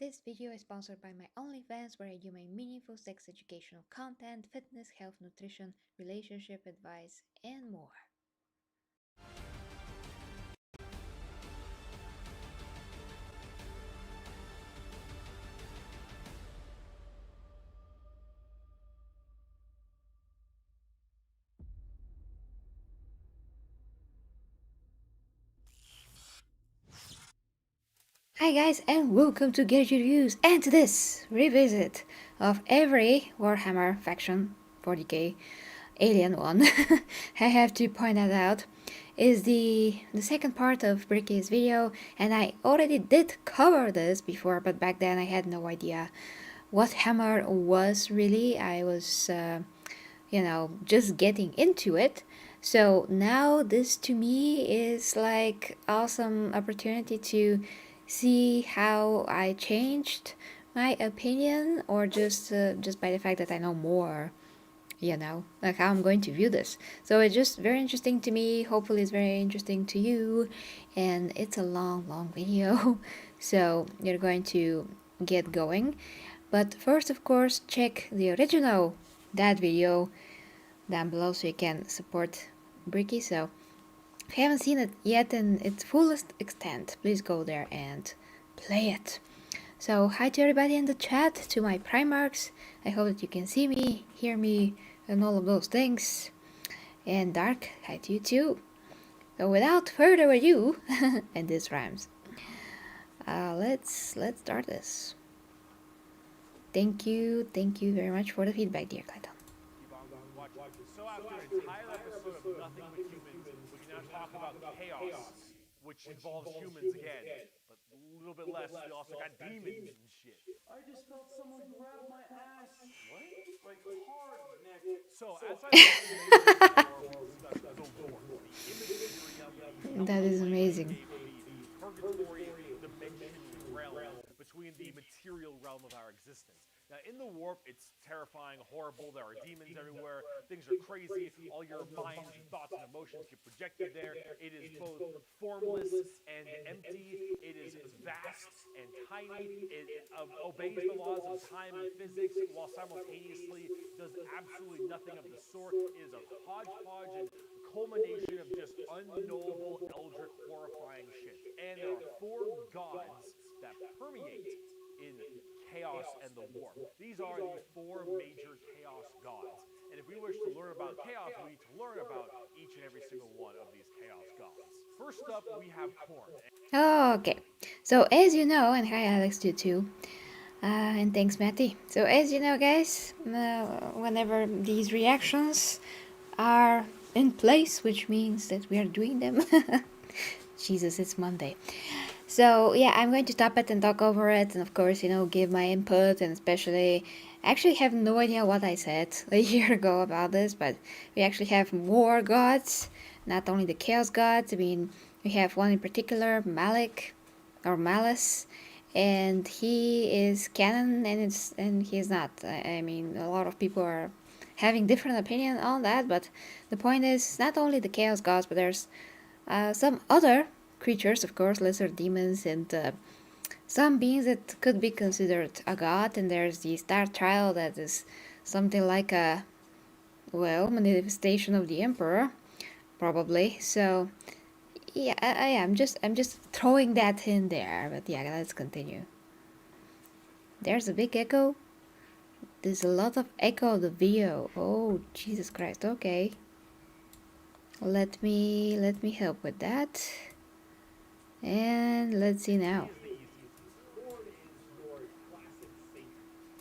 This video is sponsored by my OnlyFans, where I do my meaningful sex educational content, fitness, health, nutrition, relationship advice, and more. Hi guys, and welcome to Get Your Reviews and to this revisit of every Warhammer faction 40k alien one. I have to point that out is the second part of Bricky's video, and I already did cover this before, but back then I had no idea what Hammer was really. I was just getting into it. So now this to me is like awesome opportunity to see how I changed my opinion, or just by the fact that I know more, like how I'm going to view this. So it's just very interesting to me. Hopefully it's very interesting to you, and it's a long video, so you're going to get going. But first, of course, check the original that video down below so you can support Bricky. So if you haven't seen it yet in its fullest extent, please go there and play it. So hi to everybody in the chat, to my Primarchs. I hope that you can see me, hear me, and all of those things. And Dark, hi to you too. So without further ado, and this rhymes, let's start this. Thank you very much for the feedback, dear Clayton. So after an entire episode of nothing but humans, we can now talk about chaos, which involves humans again, but a little bit less. We also got demons and shit. I just felt someone grab my ass. What? Like hard, Nick. So as I mentioned, we discussed the war, the imperium, That is amazing. the purgatory dimension realm between the material realm of our existence. Now, in the warp, it's terrifying, horrible. There are demons everywhere. Things are crazy. All your minds, thoughts, and emotions get projected there. It is both formless and empty. It is vast and tiny. It obeys the laws of time and physics while simultaneously does absolutely nothing of the sort. It is a hodgepodge and culmination of just unknowable, eldritch, horrifying shit. And there are four gods that permeate in chaos and the warp. These are the four major chaos gods. And if we wish to learn about chaos, we need to learn about each and every single one of these chaos gods. First up, we have Khorne. Okay, so as you know, and hi Alex, you too. And thanks, Matty. So as you know, guys, whenever these reactions are in place, which means that we are doing them. Jesus, it's Monday. So yeah, I'm going to stop it and talk over it, and of course, give my input, and especially, I actually have no idea what I said a year ago about this, but we actually have more gods, not only the Chaos gods. I mean, we have one in particular, Malik, or Malice, and he is canon, and he is not. I mean, a lot of people are having different opinion on that, but the point is not only the Chaos gods, but there's some other creatures, of course, lesser demons, and some beings that could be considered a god. And there's the Star Child, that is something like a, well, manifestation of the Emperor, probably. So yeah, I'm just throwing that in there. But yeah, let's continue. There's a big echo. There's a lot of echo of the video. Oh, Jesus Christ. Okay. Let me help with that. And let's see now. Khorne is your classic Satan.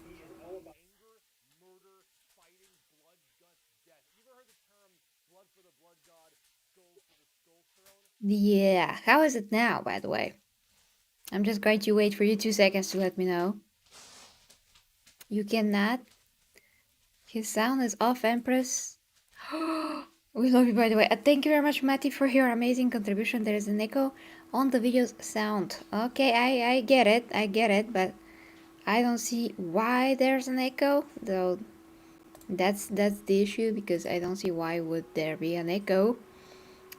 He is all about anger, murder, fighting, blood, guts, death. You ever heard the term blood for the blood god, skull for the skull throne? Yeah, how is it now, by the way? I'm just going to wait for you 2 seconds to let me know. You cannot? His sound is off, Empress. We love you, by the way. Thank you very much, Matty, for your amazing contribution. There is an echo on the video's sound. Okay, I get it, but I don't see why there's an echo, though. That's the issue, because I don't see why would there be an echo.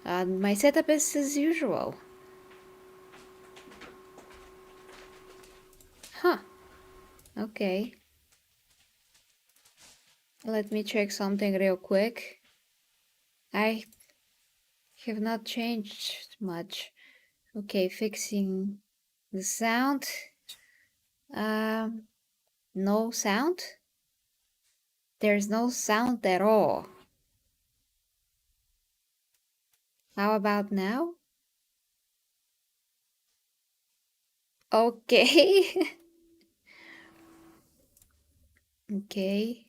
My setup is as usual. Huh. Okay. Let me check something real quick. I have not changed much. Okay, fixing the sound. No sound? There's no sound at all. How about now? Okay. Okay.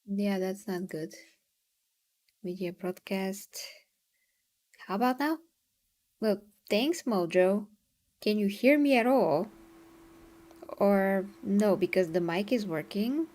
Yeah, that's not good. Media broadcast. How about now? Well, thanks, Mojo. Can you hear me at all? Or no, because the mic is working.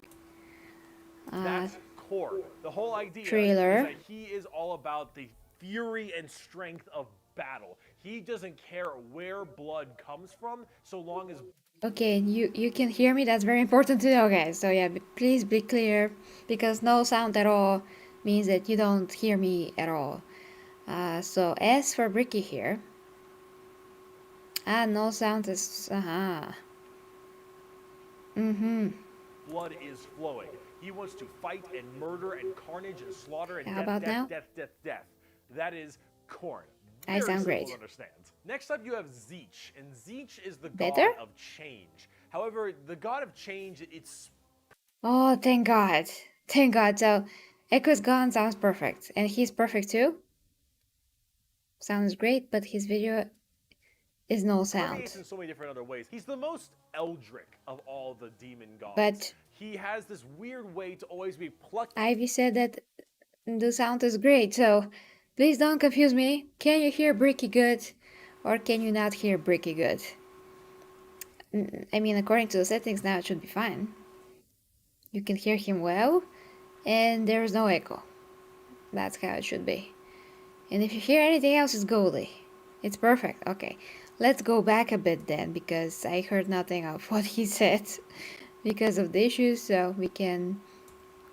That's Korn. The whole idea Trailer. is that he is all about the fury and strength of battle. He doesn't care where blood comes from, so long as Okay, you can hear me. That's very important to know, guys. So yeah, please be clear, because no sound at all means that you don't hear me at all. So S for Bricky here. No sound is blood is flowing. He wants to fight and murder and carnage and slaughter and How death, about death, now? death, death, death. That is Korn. I Very sound simple great. to understand. Next up, you have Zeech, and Zeech is the Better? god of change. However, the god of change, it's Oh, thank God. Thank God. So Echo's gone sounds perfect. And he's perfect too? Sounds great, but his video is no sound. permeates in so many different other ways. He's the most eldritch of all the demon gods. But he has this weird way to always be plucked. Ivy said that the sound is great, so please don't confuse me. Can you hear Bricky good? Or can you not hear Bricky good? I mean, according to the settings now, it should be fine. You can hear him well, and there's no echo. That's how it should be. And if you hear anything else, it's goldy. It's perfect. Okay, let's go back a bit then, because I heard nothing of what he said because of the issues, so we can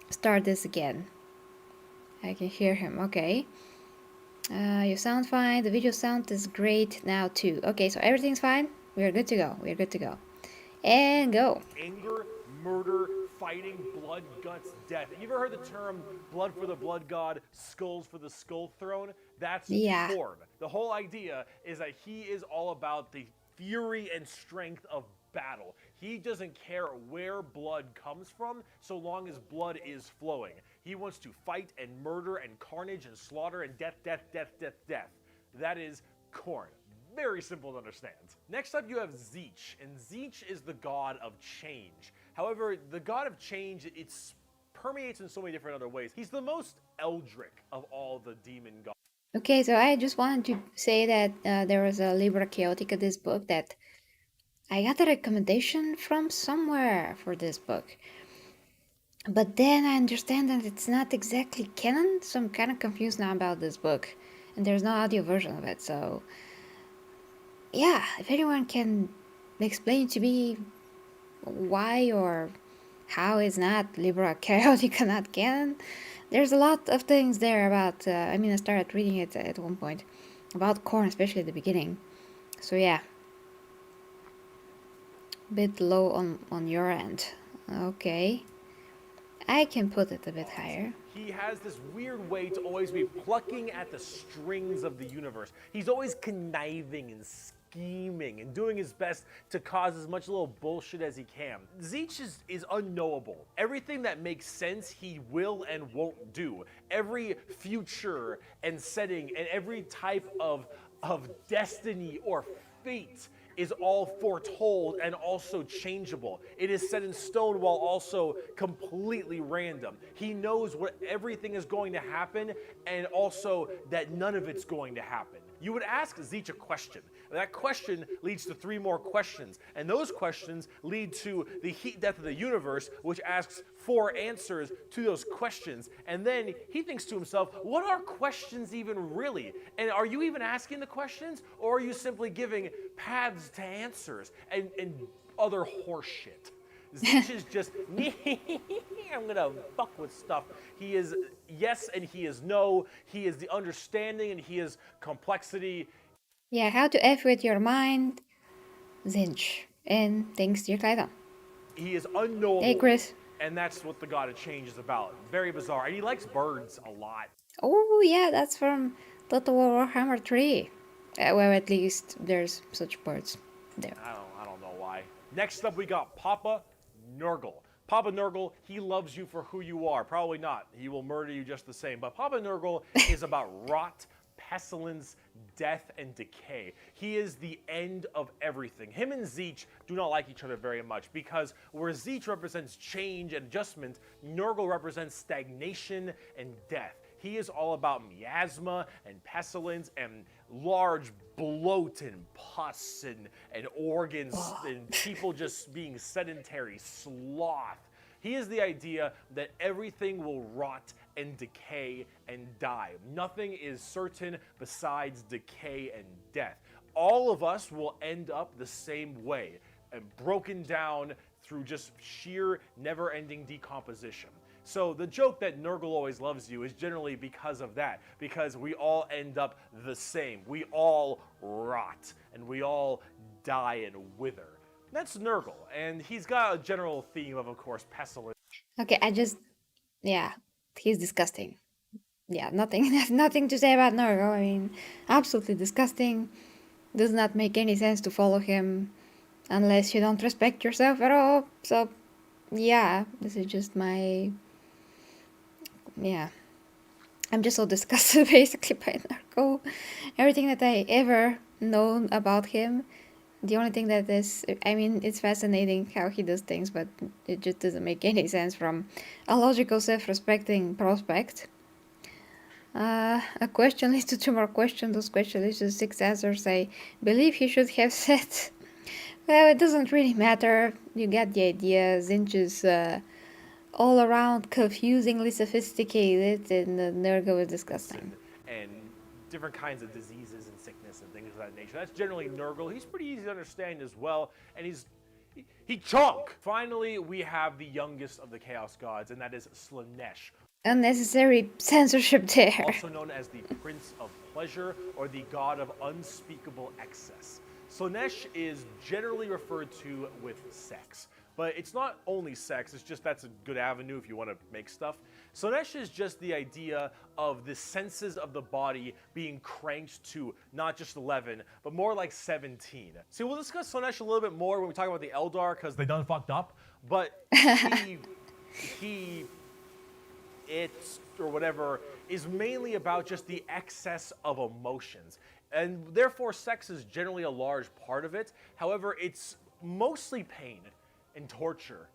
start this again. I can hear him. Okay. You sound fine. The video sound is great now too. Okay, so everything's fine. We are good to go. We are good to go. And go. Anger, murder, fighting, blood, guts, death. You ever heard the term blood for the blood god, skulls for the skull throne? That's Yeah. Korn. The whole idea is that he is all about the fury and strength of battle. He doesn't care where blood comes from, so long as blood is flowing. He wants to fight and murder and carnage and slaughter and death, death, death, death, death. That is Korn. Very simple to understand. Next up, you have Zeech, and Zeech is the god of change. However, the god of change, it's permeates in so many different other ways. He's the most eldritch of all the demon gods. Okay, so I just wanted to say that there was a Libra Chaotica, this book, that I got a recommendation from somewhere for this book. But then I understand that it's not exactly canon, so I'm kind of confused now about this book. And there's no audio version of it, so yeah, if anyone can explain to me why or how is not Libra Chaotica not canon, there's a lot of things there about, I started reading it at one point, about Korn, especially at the beginning. So yeah, bit low on your end. Okay, I can put it a bit higher. He has this weird way to always be plucking at the strings of the universe. He's always conniving and scheming and doing his best to cause as much little bullshit as he can. Zeech is unknowable. Everything that makes sense, he will and won't do. Every future and setting and every type of destiny or fate is all foretold and also changeable. It is set in stone while also completely random. He knows what everything is going to happen and also that none of it's going to happen. You would ask Zeech a question. That question leads to 3 more questions. And those questions lead to the heat death of the universe, which asks 4 answers to those questions. And then he thinks to himself, what are questions even really? And are you even asking the questions? Or are you simply giving paths to answers and other horseshit? Zeech is just, I'm gonna fuck with stuff. He is yes and he is no. He is the understanding and he is complexity. Yeah, how to F with your mind. Zinch. And thanks, dear Titan. He is unknowable. Hey, Chris. And that's what the God of Change is about. Very bizarre. And he likes birds a lot. Oh, yeah, that's from Total Warhammer 3. Where at least there's such birds there. I don't know why. Next up, we got Papa Nurgle. Papa Nurgle, he loves you for who you are. Probably not. He will murder you just the same. But Papa Nurgle is about rot, pestilence, death, and decay. He is the end of everything. Him and Tzeentch do not like each other very much because where Tzeentch represents change and adjustment, Nurgle represents stagnation and death. He is all about miasma and pestilence and large bloat and pus and organs and people just being sedentary, sloth. He is the idea that everything will rot and decay and die. Nothing is certain besides decay and death. All of us will end up the same way, and broken down through just sheer never-ending decomposition. So the joke that Nurgle always loves you is generally because of that, because we all end up the same. We all rot, and we all die and wither. That's Nurgle, and he's got a general theme of course, pestilence. Okay, yeah, he's disgusting. Yeah, nothing to say about Nurgle. I mean, absolutely disgusting. Does not make any sense to follow him unless you don't respect yourself at all. So, yeah, this is just my... Yeah. I'm just so disgusted basically by Nurgle. Everything that I ever known about him, the only thing that is... I mean, it's fascinating how he does things, but it just doesn't make any sense from a logical, self-respecting prospect. A question leads to 2 more questions. Those questions leads to 6 answers. I believe he should have said... Well, it doesn't really matter. You get the idea. Tzeentch is all around confusingly sophisticated, and Nurgle is disgusting. And different kinds of diseases and sickness and things of that nature. That's generally Nurgle. He's pretty easy to understand as well, and he chunk. Finally, we have the youngest of the Chaos Gods, and that is Slaanesh. Unnecessary censorship there. Also known as the Prince of Pleasure or the God of Unspeakable Excess. Slaanesh is generally referred to with sex. But it's not only sex, it's just that's a good avenue if you want to make stuff. Slaanesh is just the idea of the senses of the body being cranked to not just 11, but more like 17. See, we'll discuss Slaanesh a little bit more when we talk about the Eldar, because they done fucked up. But or whatever, is mainly about just the excess of emotions. And therefore, sex is generally a large part of it. However, it's mostly pain and torture.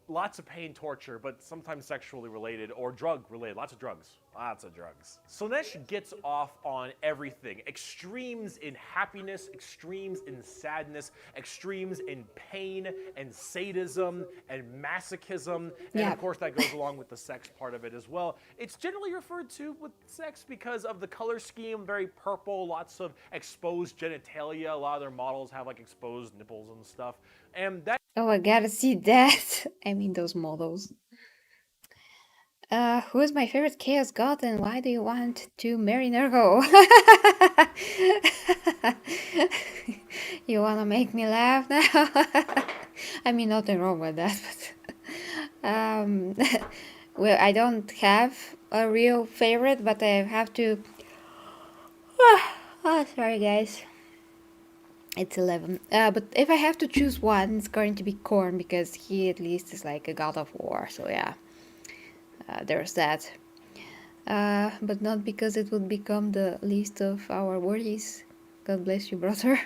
Lots of pain, torture, but sometimes sexually related or drug related. Lots of drugs. Lots of drugs. Slaanesh gets off on everything. Extremes in happiness, extremes in sadness, extremes in pain and sadism and masochism. And of course that goes along with the sex part of it as well. It's generally referred to with sex because of the color scheme, very purple, lots of exposed genitalia. A lot of their models have like exposed nipples and stuff. And that... Oh, I gotta see that. I mean, those models. Who is my favorite Chaos God and why do you want to marry Nurgle? You wanna make me laugh now? I mean, nothing wrong with that, but... well, I don't have a real favorite, but I have to... Oh, sorry guys. It's 11. But if I have to choose one, it's going to be Khorne, because he at least is like a god of war, so yeah. There's that. But not because it would become the least of our worries. God bless you, brother.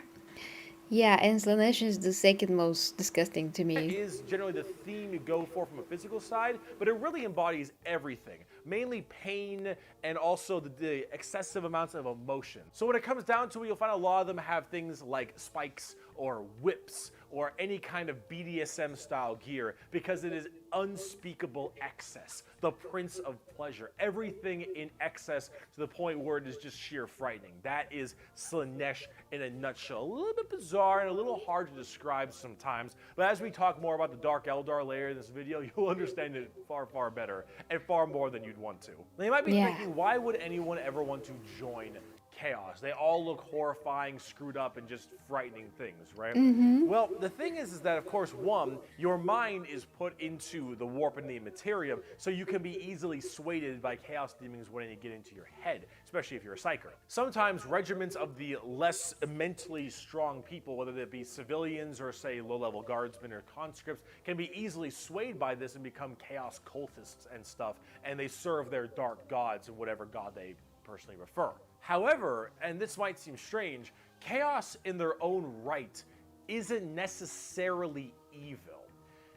Yeah, and Slaanesh is the second most disgusting to me. It is generally the theme you go for from a physical side, but it really embodies everything. Mainly pain and also the excessive amounts of emotion. So when it comes down to it, you'll find a lot of them have things like spikes or whips or any kind of BDSM style gear because it is unspeakable excess. The Prince of Pleasure. Everything in excess to the point where it is just sheer frightening. That is Slaanesh in a nutshell. A little bit bizarre and a little hard to describe sometimes, but as we talk more about the Dark Eldar layer in this video, you'll understand it far, far better and far more than you'd want to. Now you might be thinking, why would anyone ever want to join chaos. They all look horrifying, screwed up, and just frightening things, right? Well, the thing is that, of course, one, your mind is put into the warp and the imperium, so you can be easily swayed by chaos demons when they get into your head, especially if you're a psyker. Sometimes regiments of the less mentally strong people, whether they be civilians or, say, low-level guardsmen or conscripts, can be easily swayed by this and become chaos cultists and stuff, and they serve their dark gods and whatever god they personally refer. However, and this might seem strange, chaos in their own right isn't necessarily evil.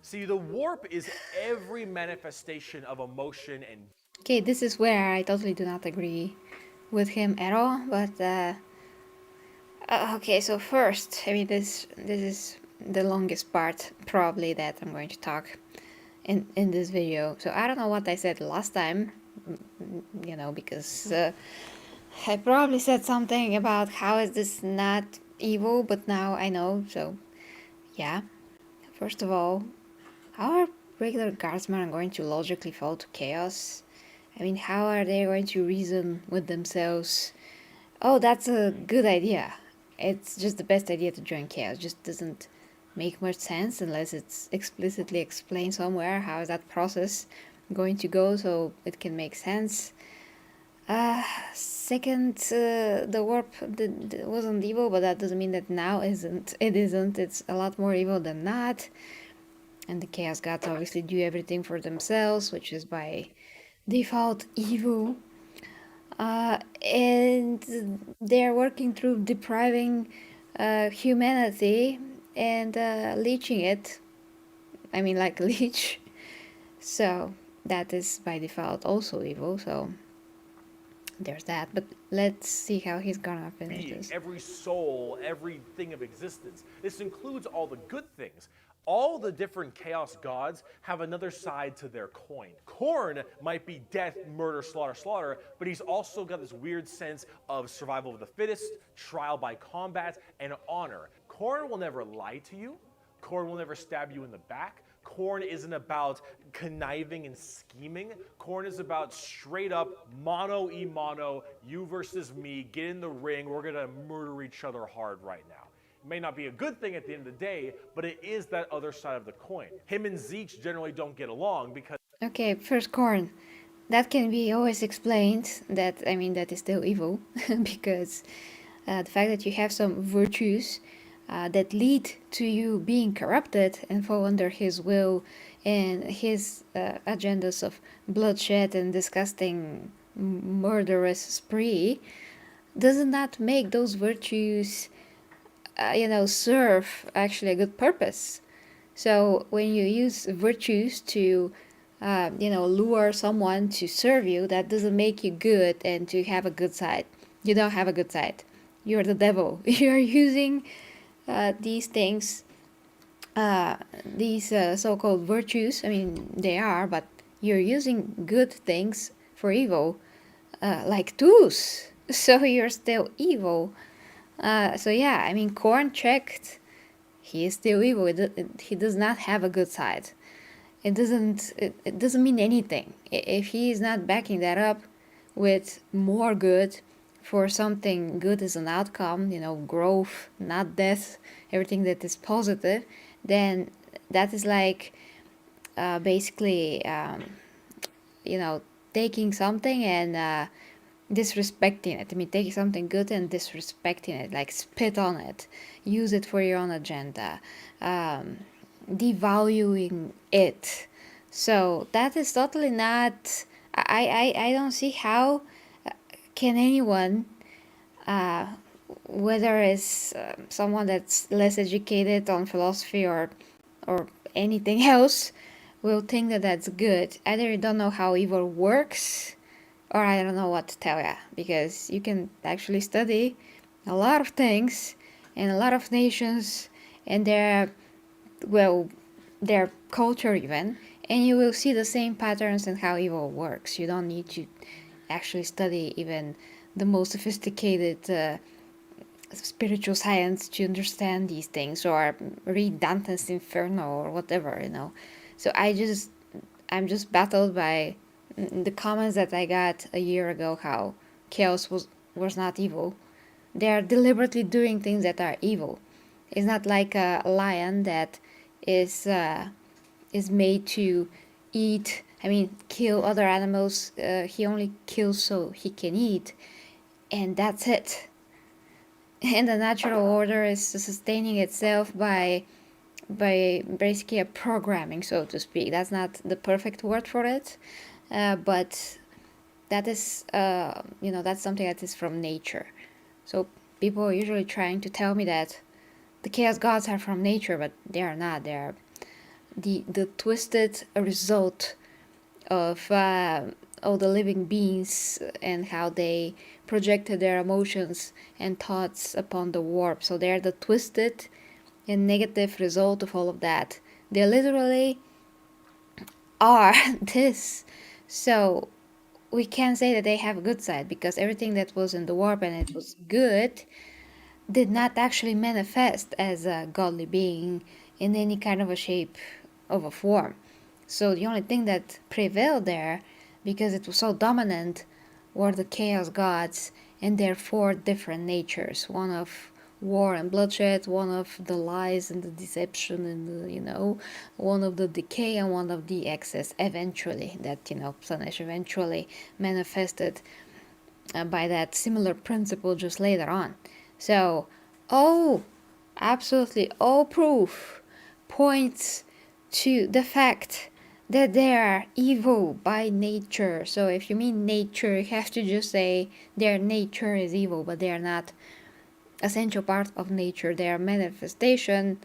See, the warp is every manifestation of emotion and... Okay, this is where I totally do not agree with him at all, but okay, so first, I mean, this is the longest part probably that I'm going to talk in this video. So I don't know what I said last time, you know, because I probably said something about how is this not evil, but now I know, so yeah. First of all, how are regular guardsmen going to logically fall to chaos? I mean, how are they going to reason with themselves? Oh, that's a good idea. It's just the best idea to join chaos. Just doesn't make much sense unless it's explicitly explained somewhere. How is that process going to go so it can make sense? Second, the warp wasn't evil, but that doesn't mean that now isn't. It isn't. It's a lot more evil than that. And the chaos gods obviously do everything for themselves, which is by default evil. And they're working through depriving humanity and leeching it. I mean, like leech. So that is by default also evil. So there's that. But let's see how he's gonna finish this. Every soul, everything of existence. This includes all the good things. All the different chaos gods have another side to their coin. Khorne might be death, murder, slaughter, slaughter, but he's also got this weird sense of survival of the fittest, trial by combat, and honor. Khorne will never lie to you. Khorne will never stab you in the back. Khorne isn't about conniving and scheming. Khorne is about straight up mano-y-mano, you versus me, get in the ring, we're gonna murder each other hard right now. It may not be a good thing at the end of the day, but it is that other side of the coin. Him and Zeech generally don't get along because... Okay, first Khorne. That can be always explained, that, I mean, that is still evil, because the fact that you have some virtues that lead to you being corrupted and fall under his will and his agendas of bloodshed and disgusting murderous spree, does not make those virtues serve actually a good purpose. So when you use virtues to, lure someone to serve you, that doesn't make you good and to have a good side. You don't have a good side. You're the devil. You're using these things, these so-called virtues. I mean, they are, but you're using good things for evil, like tools. So you're still evil. So yeah, I mean, Khorne checked. He is still evil. He does not have a good side. It doesn't mean anything if he is not backing that up with more good for something good as an outcome. Growth, not death. Everything that is positive, then that is like basically taking something and disrespecting it. I mean, taking something good and disrespecting it, like spit on it, use it for your own agenda, devaluing it. So that is totally not. I don't see how can anyone, whether it's someone that's less educated on philosophy or anything else, will think that that's good. Either you don't know how evil works, or I don't know what to tell you, because you can actually study a lot of things in a lot of nations and their culture even, and you will see the same patterns and how evil works. You don't need to actually study even the most sophisticated spiritual science to understand these things, or read Dante's Inferno or whatever, So I'm just baffled by the comments that I got a year ago, how chaos was was not evil. They are deliberately doing things that are evil. It's not like a lion that is made to eat. I mean, kill other animals. He only kills so he can eat, and that's it. And the natural order is sustaining itself by basically a programming, so to speak. That's not the perfect word for it, but that is that's something that is from nature. So people are usually trying to tell me that the chaos gods are from nature, but they are not. They are the twisted result of all the living beings and how they projected their emotions and thoughts upon the warp. So they're the twisted and negative result of all of that. They literally are this. So we can't say that they have a good side, because everything that was in the warp and it was good did not actually manifest as a godly being in any kind of a shape of a form. So the only thing that prevailed there, because it was so dominant, were the chaos gods and their four different natures. One of war and bloodshed, one of the lies and the deception and the, one of the decay, and one of the excess eventually, that Slaanesh eventually manifested by that similar principle just later on. So absolutely all proof points to the fact that they are evil by nature. So if you mean nature, you have to just say their nature is evil, but they are not essential part of nature. Their manifestation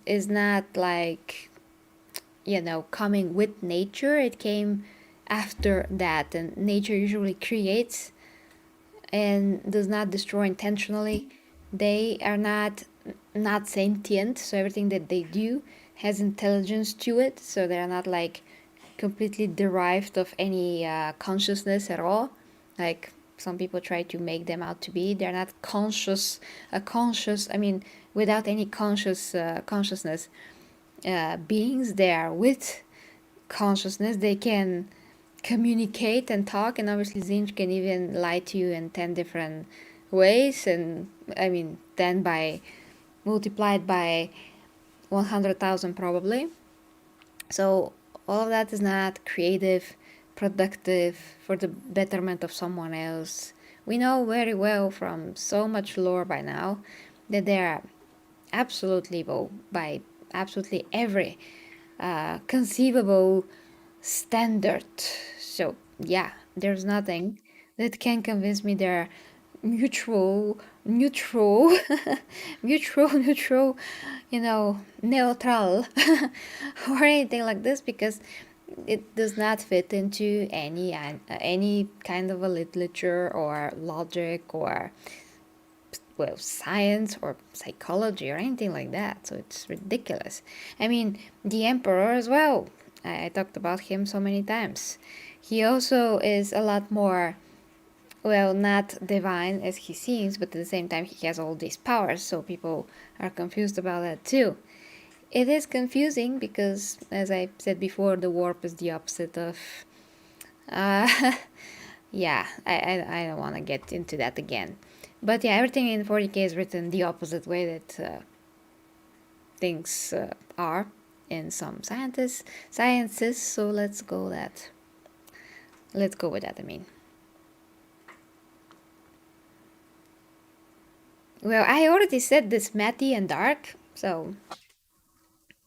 is not like coming with nature. It came after that, and nature usually creates and does not destroy intentionally. They are not sentient, so everything that they do has intelligence to it, so they are not like completely derived of any consciousness at all, like some people try to make them out to be. They're not conscious, without any consciousness beings. They are with consciousness. They can communicate and talk, and obviously Zinj can even lie to you in 10 different ways, and 10 by multiplied by 100,000 probably. So all of that is not creative, productive, for the betterment of someone else. We know very well from so much lore by now that they are absolutely evil by absolutely every conceivable standard. So yeah, there's nothing that can convince me they're mutual, neutral, neutral, neutral, or anything like this, because it does not fit into any kind of a literature or logic or science or psychology or anything like that. So it's ridiculous. The emperor as well. I talked about him so many times. He also is a lot more, not divine as he seems, but at the same time he has all these powers, so people are confused about that too. It is confusing because, as I said before, the warp is the opposite of yeah, I don't want to get into that again. But yeah, everything in 40k is written the opposite way that things are in some sciences. So let's go with that. Well, I already said this matty and dark, so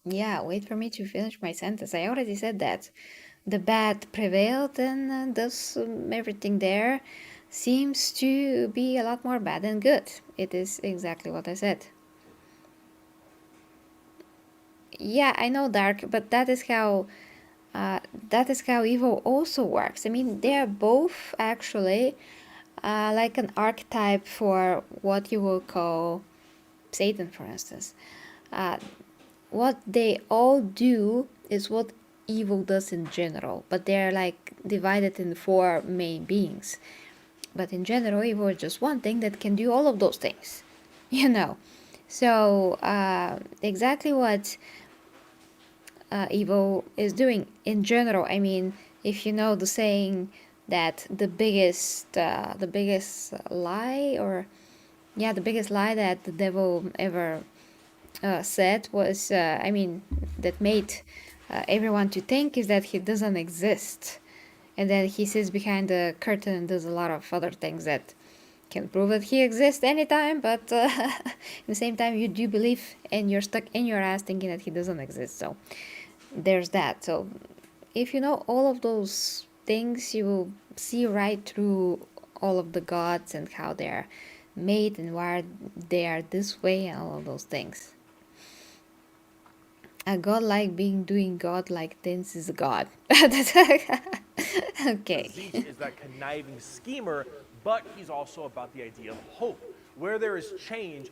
yeah, wait for me to finish my sentence. I already said that. The bad prevailed, and thus everything there seems to be a lot more bad than good. It is exactly what I said. Yeah, I know dark, but that is how evil also works. They are both actually like an archetype for what you will call Satan, for instance. What they all do is what evil does in general, but they're like divided in four main beings. But in general, evil is just one thing that can do all of those things, So exactly what evil is doing in general. If you know the saying, that the biggest lie, or yeah, the biggest lie that the devil ever said was, I mean, that made everyone to think is that he doesn't exist, and then he sits behind the curtain and does a lot of other things that can prove that he exists anytime, but at the same time you do believe and you're stuck in your ass thinking that he doesn't exist. So there's that. So if you know all of those things, you will see right through all of the gods and how they're made and why they are this way and all of those things. A godlike being doing godlike things is a god. Okay. Tzeentch is that conniving schemer, but he's also about the idea of hope. Where there is change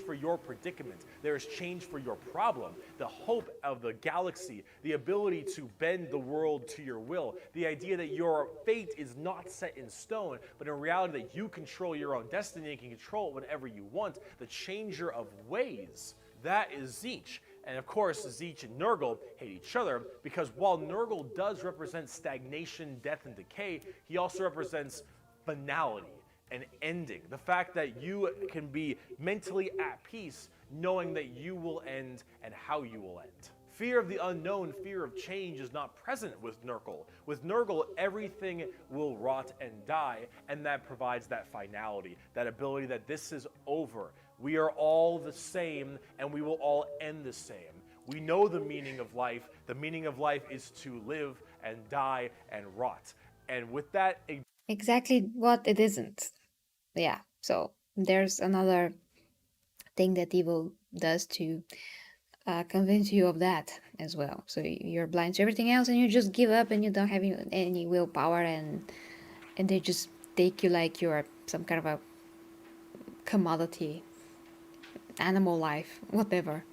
for your predicament. There is change for your problem. The hope of the galaxy, the ability to bend the world to your will, the idea that your fate is not set in stone, but in reality that you control your own destiny and can control it whenever you want, the changer of ways. That is Tzeentch. And of course, Tzeentch and Nurgle hate each other because while Nurgle does represent stagnation, death, and decay, he also represents finality and ending. The fact that you can be mentally at peace knowing that you will end and how you will end. Fear of the unknown, fear of change is not present with Nurgle. With Nurgle, everything will rot and die, and that provides that finality, that ability that this is over. We are all the same, and we will all end the same. We know the meaning of life. The meaning of life is to live and die and rot. And with that, Exactly what it isn't. Yeah, so there's another thing that evil does to convince you of that as well. So you're blind to everything else and you just give up and you don't have any willpower, and they just take you like you're some kind of a commodity, animal life, whatever.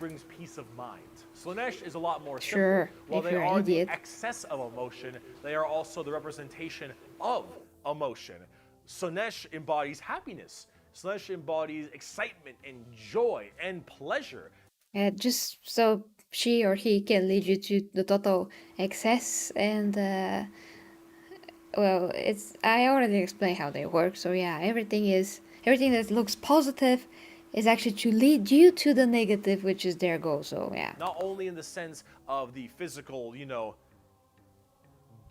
brings peace of mind. Slaanesh is a lot more simple. Sure, While if they you're an are the idiot. excess of emotion, they are also the representation of emotion. Slaanesh embodies happiness. Slaanesh embodies excitement and joy and pleasure. Just so she or he can lead you to the total excess, and well, I already explained how they work. So yeah, everything that looks positive is actually to lead you to the negative, which is their goal. So yeah. Not only in the sense of the physical,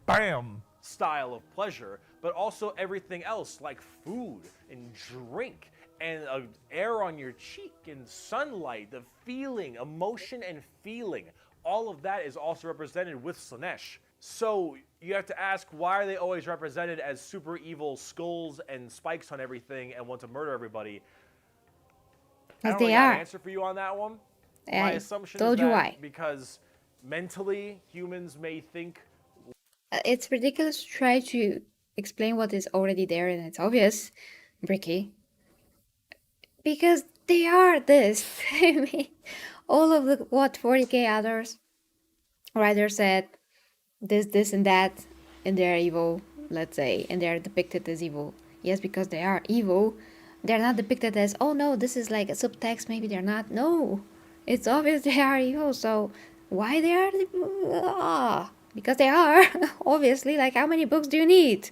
bam style of pleasure, but also everything else like food and drink and air on your cheek and sunlight, the feeling, emotion and feeling. All of that is also represented with Slaanesh. So you have to ask, why are they always represented as super evil skulls and spikes on everything and want to murder everybody? I As don't they really have are. an answer for you on that one. My I assumption is told you that why. because mentally humans may think It's ridiculous to try to explain what is already there and it's obvious, Bricky. Because they are this. I mean, all of the what 40k others writers said this and that, and they're evil, let's say, and they're depicted as evil. Yes, because they are evil. They're not depicted as, oh no, this is like a subtext, maybe they're not. No, it's obvious they are evil. So why they are? Because they are. Obviously, like how many books do you need?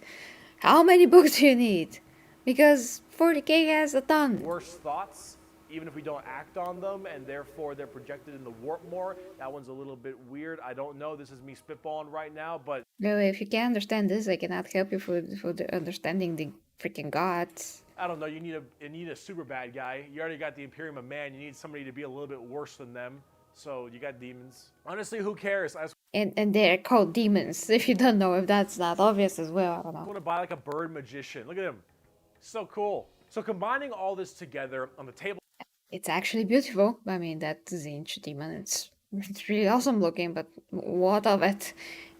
How many books do you need? Because 40k has a ton. worse thoughts, even if we don't act on them, and therefore they're projected in the warp more. That one's a little bit weird. I don't know. This is me spitballing right now, but No, if you can't understand this, I cannot help you for the understanding the freaking gods. I don't know. You need a super bad guy. You already got the Imperium of Man. You need somebody to be a little bit worse than them. So you got demons. Honestly, who cares? I just And they're called demons, if you don't know, if that's not obvious as well, I don't know. want to buy like a bird magician. Look at him. So cool. So combining all this together on the table. It's actually beautiful. I mean, that Tzeentch demon, it's really awesome looking, but what of it?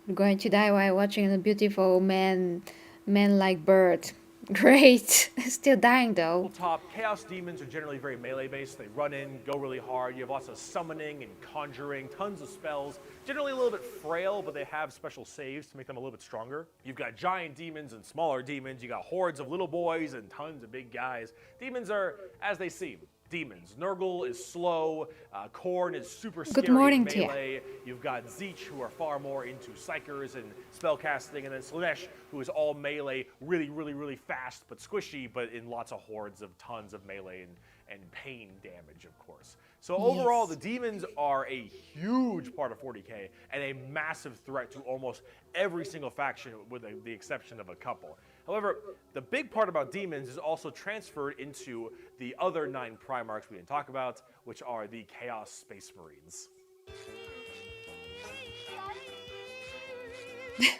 You're going to die while watching a beautiful man-like bird. Great. Still dying though. Top chaos demons are generally very melee based. They run in, go really hard. You have lots of summoning and conjuring, tons of spells. Generally a little bit frail, but they have special saves to make them a little bit stronger. You've got giant demons and smaller demons. You got hordes of little boys and tons of big guys. Demons are as they seem. Demons. Nurgle is slow, Khorne is super Good scary morning in to ya. melee, you've got Zeech who are far more into Psychers and spellcasting, and then Slaanesh who is all melee, really fast but squishy, but in lots of hordes of tons of melee and pain damage, of course. So overall, Yes. the Demons are a huge part of 40k and a massive threat to almost every single faction with the exception of a couple. However, the big part about Demons is also transferred into the other 9 Primarchs we didn't talk about, which are the Chaos Space Marines.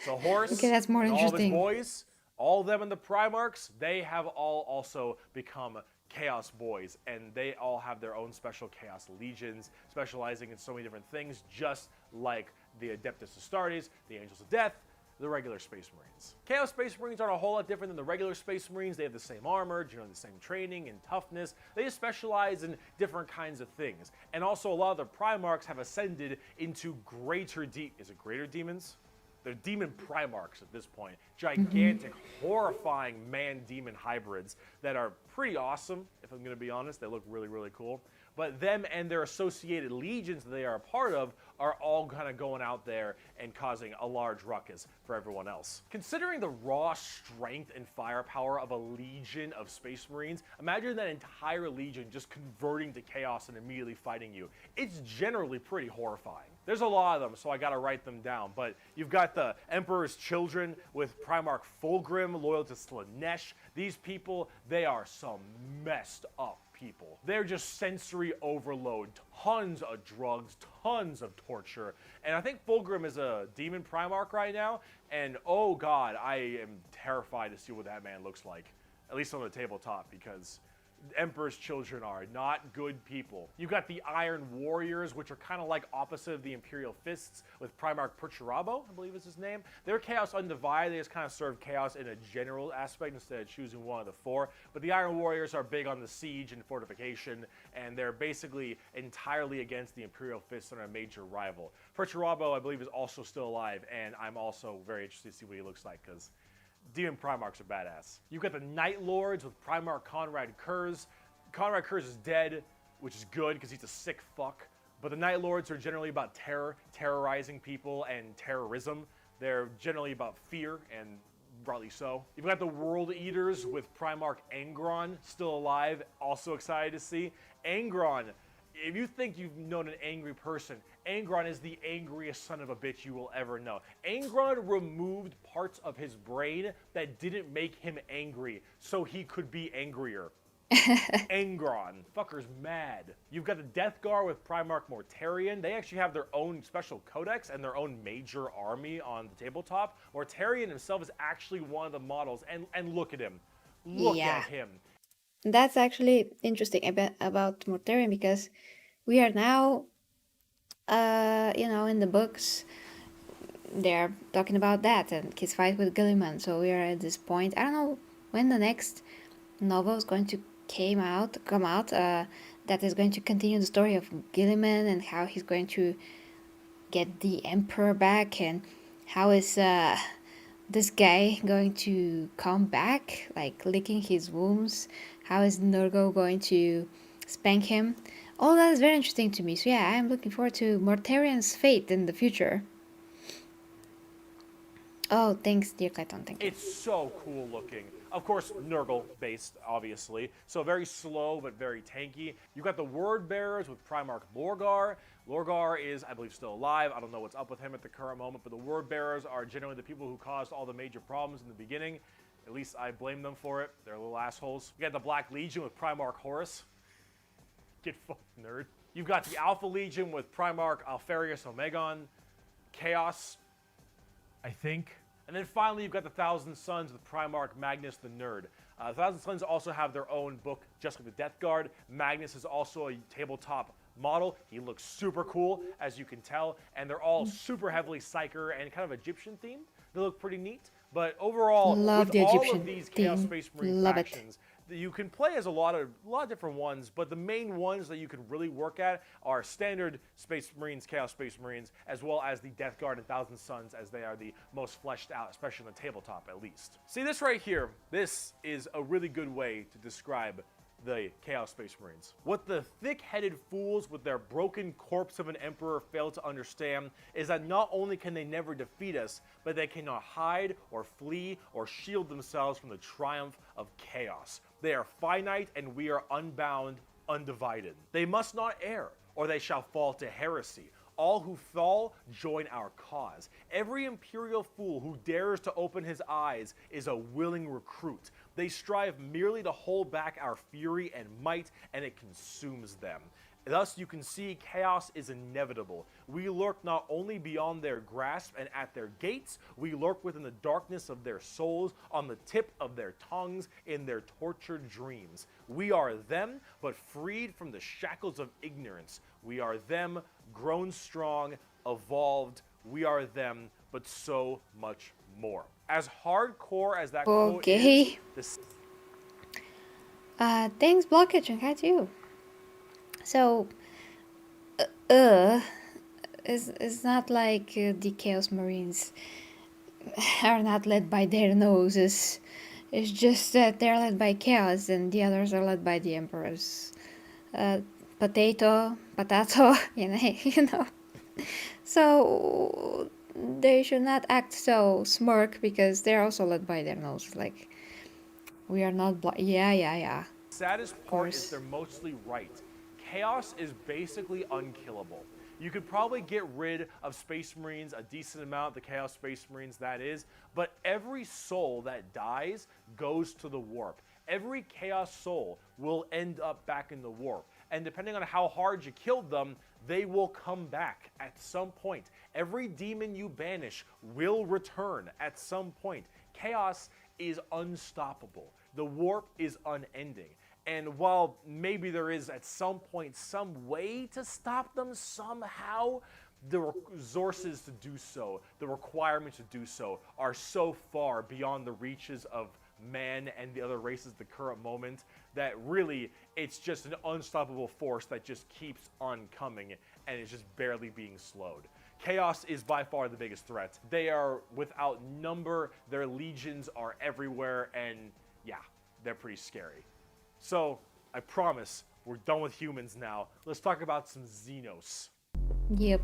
So Horse Okay, that's more and all of his interesting. boys, all of them in the Primarchs, they have all also become Chaos Boys, and they all have their own special Chaos Legions, specializing in so many different things, just like the Adeptus Astartes, the Angels of Death, the regular Space Marines. Chaos Space Marines aren't a whole lot different than the regular Space Marines. They have the same armor, generally the same training and toughness. They just specialize in different kinds of things. And also a lot of the Primarchs have ascended into is it greater demons? They're demon Primarchs at this point. Gigantic, horrifying man-demon hybrids that are pretty awesome, if I'm going to be honest. They look really cool. But them and their associated legions that they are a part of are all kind of going out there and causing a large ruckus for everyone else. Considering the raw strength and firepower of a legion of Space Marines, imagine that entire legion just converting to chaos and immediately fighting you. It's generally pretty horrifying. There's a lot of them, so I gotta write them down. But you've got the Emperor's Children with Primarch Fulgrim, loyal to Slaanesh. These people, they are some messed up people. They're just sensory overload, tons of drugs, tons of torture. And I think Fulgrim is a demon Primarch right now, and oh god, I am terrified to see what that man looks like, at least on the tabletop, because Emperor's Children are not good people. You've got the Iron Warriors, which are kind of like opposite of the Imperial Fists, with Primarch Perturabo, I believe is his name. They're Chaos Undivided. They just kind of serve Chaos in a general aspect instead of choosing one of the 4. But the Iron Warriors are big on the siege and fortification, and they're basically entirely against the Imperial Fists and are a major rival. Perturabo, I believe, is also still alive, and I'm also very interested to see what he looks like, because Demon Primarchs are badass. You've got the Night Lords with Primarch Conrad Kurz. Conrad Kurz is dead, which is good because he's a sick fuck. But the Night Lords are generally about terror, terrorizing people, and terrorism. They're generally about fear, and rightly so. You've got the World Eaters with Primarch Angron, still alive, also excited to see. Angron, if you think you've known an angry person, Angron is the angriest son of a bitch you will ever know. Angron removed parts of his brain that didn't make him angry, so he could be angrier. Angron. Fucker's mad. You've got the Death Guard with Primarch Mortarion. They actually have their own special codex and their own major army on the tabletop. Mortarion himself is actually one of the models, and look at him. Look at him. That's actually interesting about Mortarion, because we are now, in the books, they're talking about that and his fight with Gilliman. So we are at this point. I don't know when the next novel is going to come out. That is going to continue the story of Gilliman and how he's going to get the Emperor back, and how is this guy going to come back, like licking his wounds. How is Nurgle going to spank him? All that is very interesting to me. So yeah, I'm looking forward to Mortarion's fate in the future. Oh, thanks, dear Clayton. Thank you. It's so cool looking. Of course, Nurgle based, obviously. So very slow, but very tanky. You've got the Word Bearers with Primarch Lorgar. Lorgar is, I believe, still alive. I don't know what's up with him at the current moment, but the Word Bearers are generally the people who caused all the major problems in the beginning. At least I blame them for it. They're little assholes. You got the Black Legion with Primarch Horus. Get fucked, nerd. You've got the Alpha Legion with Primarch Alfarius Omegon. Chaos, I think. And then finally, you've got the Thousand Sons with Primarch Magnus the Nerd. The Thousand Sons also have their own book, just like the Death Guard. Magnus is also a tabletop model. He looks super cool, as you can tell. And they're all super heavily Psyker and kind of Egyptian themed. They look pretty neat. But overall, Love with the all Egyptian of these Chaos theme. Space Marine Love it. factions, you can play as a lot of different ones, but the main ones that you can really work at are standard Space Marines, Chaos Space Marines, as well as the Death Guard and Thousand Sons, as they are the most fleshed out, especially on the tabletop at least. See this right here? This is a really good way to describe the Chaos Space Marines. What the thick-headed fools with their broken corpse of an emperor fail to understand is that not only can they never defeat us, but they cannot hide or flee or shield themselves from the triumph of chaos. They are finite and we are unbound, undivided. They must not err, or they shall fall to heresy. All who fall join our cause. Every imperial fool who dares to open his eyes is a willing recruit. They strive merely to hold back our fury and might, and it consumes them. Thus, you can see chaos is inevitable. We lurk not only beyond their grasp and at their gates, we lurk within the darkness of their souls, on the tip of their tongues, in their tortured dreams. We are them, but freed from the shackles of ignorance. We are them, grown strong, evolved. We are them, but so much more. As hardcore as that quote is, thanks, Blockage, and hi to you. So, it's not like the Chaos Marines are not led by their noses. It's just that they're led by Chaos and the others are led by the Emperors. Potato, you know. So, they should not act so smirk because they're also led by their noses. Like, we are not yeah. Saddest part is they're mostly right. Chaos is basically unkillable. You could probably get rid of Space Marines, a decent amount, the Chaos Space Marines that is, but every soul that dies goes to the warp. Every Chaos soul will end up back in the warp. And depending on how hard you killed them, they will come back at some point. Every demon you banish will return at some point. Chaos is unstoppable. The warp is unending. And while maybe there is at some point some way to stop them somehow, the resources to do so, the requirements to do so, are so far beyond the reaches of man and the other races at the current moment that really it's just an unstoppable force that just keeps on coming and is just barely being slowed. Chaos is by far the biggest threat. They are without number, their legions are everywhere, and yeah, they're pretty scary. So, I promise, we're done with humans now. Let's talk about some Xenos. Yep.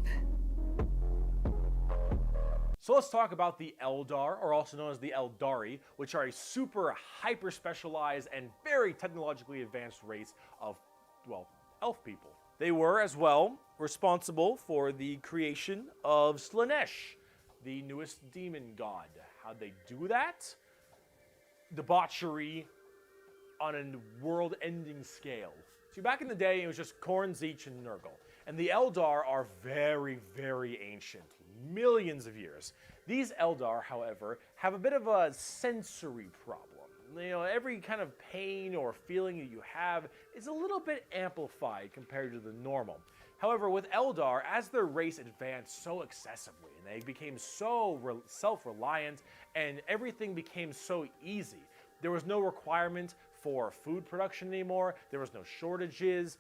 So let's talk about the Eldar, or also known as the Eldari, which are a super hyper-specialized and very technologically advanced race of, well, elf people. They were, as well, responsible for the creation of Slaanesh, the newest demon god. How'd they do that? Debauchery on a world-ending scale. See, back in the day, it was just Khorne, Tzeentch, and Nurgle. And the Eldar are very, very ancient, millions of years. These Eldar, however, have a bit of a sensory problem. You know, every kind of pain or feeling that you have is a little bit amplified compared to the normal. However, with Eldar, as their race advanced so excessively, and they became so self-reliant, and everything became so easy, there was no requirement for food production anymore, there was no shortages,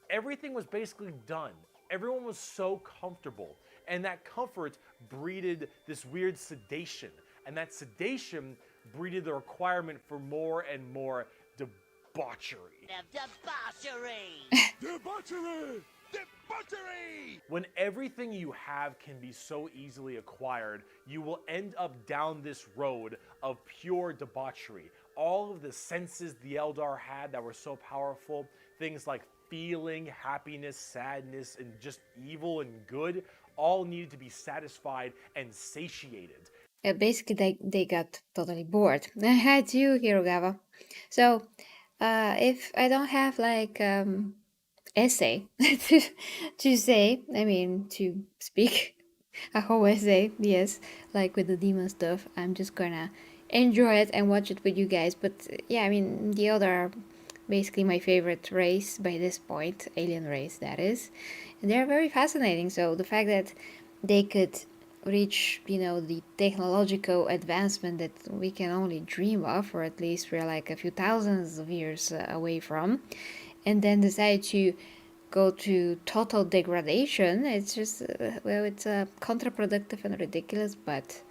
everything was basically done. Everyone was so comfortable, and that comfort breeded this weird sedation, and that sedation breeded the requirement for more and more debauchery. Debauchery! Debauchery! Debauchery! When everything you have can be so easily acquired, you will end up down this road of pure debauchery. All of the senses the Eldar had that were so powerful, things like feeling, happiness, sadness, and just evil and good, all needed to be satisfied and satiated. Basically, they got totally bored. I had you, Hirogava. So, if I don't have like essay to say, I mean to speak a whole essay, yes, like with the demon stuff, I'm just gonna enjoy it and watch it with you guys. But yeah, I mean the other basically my favorite race by this point, alien race that is, and they're very fascinating. So the fact that they could reach, you know, the technological advancement that we can only dream of, or at least we're like a few thousands of years away from, and then decide to go to total degradation, it's just well, it's counterproductive and ridiculous, but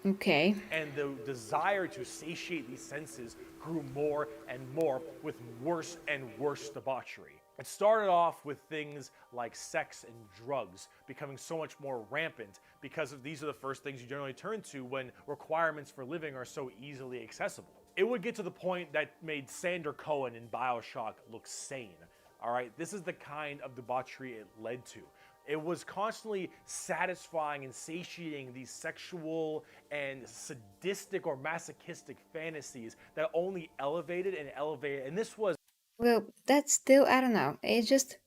Okay. And the desire to satiate these senses grew more and more with worse and worse debauchery. It started off with things like sex and drugs becoming so much more rampant because these are the first things you generally turn to when requirements for living are so easily accessible. It would get to the point that made Sander Cohen in Bioshock look sane. All right, this is the kind of debauchery it led to. It was constantly satisfying and satiating these sexual and sadistic or masochistic fantasies that only elevated and elevated. And this was. Well, that's still, I don't know. It just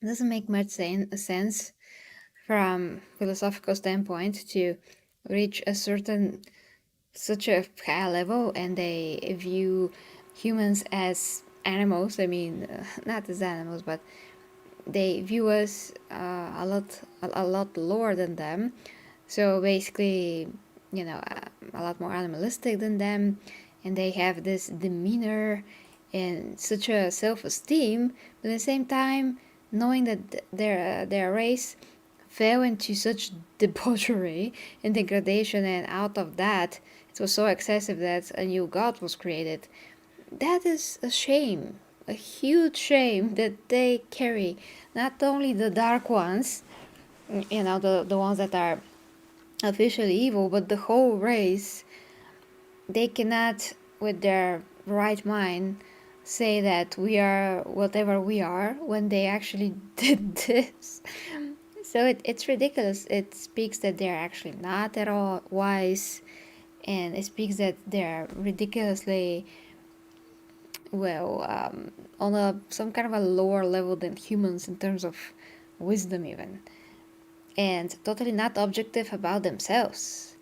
doesn't make much sense from philosophical standpoint to reach such a high level, and they view humans as animals. I mean, not as animals, but they view us a lot lower than them. So basically, a lot more animalistic than them, and they have this demeanor and such a self-esteem, but at the same time, knowing that their race fell into such debauchery and degradation, and out of that, it was so excessive that a new god was created. That is a shame, a huge shame that they carry. Not only the dark ones, the ones that are officially evil, but the whole race. They cannot, with their right mind, say that we are whatever we are when they actually did this. So it's ridiculous. It speaks that they're actually not at all wise, and it speaks that they're ridiculously, well, on some kind of a lower level than humans in terms of wisdom even, and totally not objective about themselves.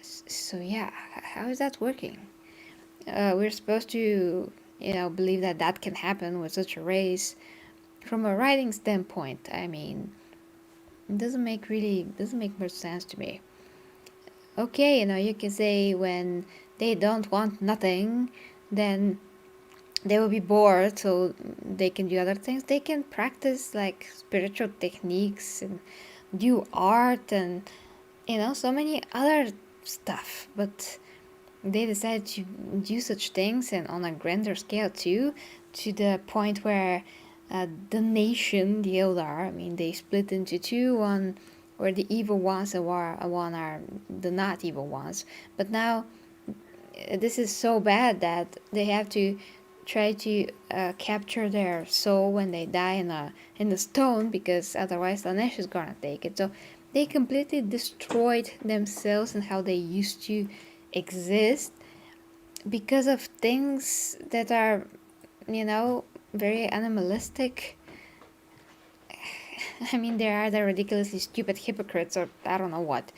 So yeah, how is that working? We're supposed to, believe that that can happen with such a race. From a writing standpoint, I mean, it doesn't make much sense to me. Okay, you can say when they don't want nothing, then they will be bored, so they can do other things. They can practice like spiritual techniques and do art and so many other stuff. But they decide to do such things, and on a grander scale too, to the point where the nation, the Eldar, I mean, they split into two, one where the evil ones and one are the not evil ones. But now this is so bad that they have to try to capture their soul when they die in the stone, because otherwise Lanesh is gonna take it. So they completely destroyed themselves and how they used to exist because of things that are, very animalistic. I mean, they are the ridiculously stupid hypocrites, or I don't know what.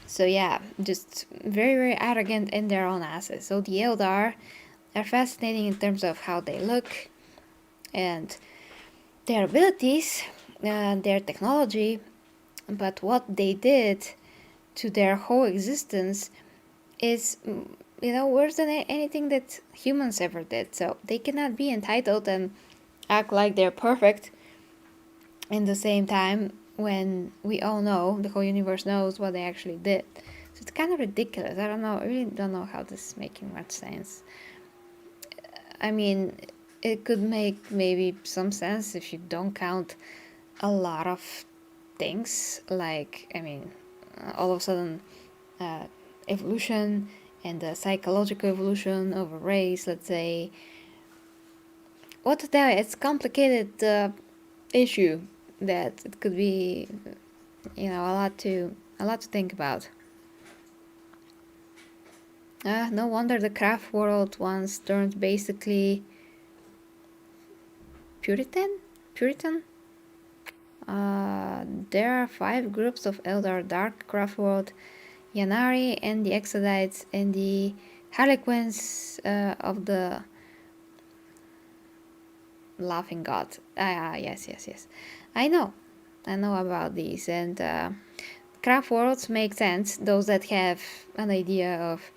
So yeah, just very, very arrogant in their own asses. So the Eldar are fascinating in terms of how they look and their abilities, their technology, but what they did to their whole existence is, worse than anything that humans ever did. So they cannot be entitled and act like they're perfect in the same time when we all know, the whole universe knows what they actually did. So it's kind of ridiculous. I don't know. I really don't know how this is making much sense. I mean, it could make maybe some sense if you don't count a lot of things. Like, I mean, all of a sudden, evolution and the psychological evolution of a race, let's say. What to tell you, it's complicated issue that it could be, a lot to think about. No wonder the craft world once turned basically Puritan. There are 5 groups of Eldar Dark Craft World: Yanari and the Exodites and the Harlequins of the Laughing God. Yes. I know about these, and craft worlds make sense. Those that have an idea of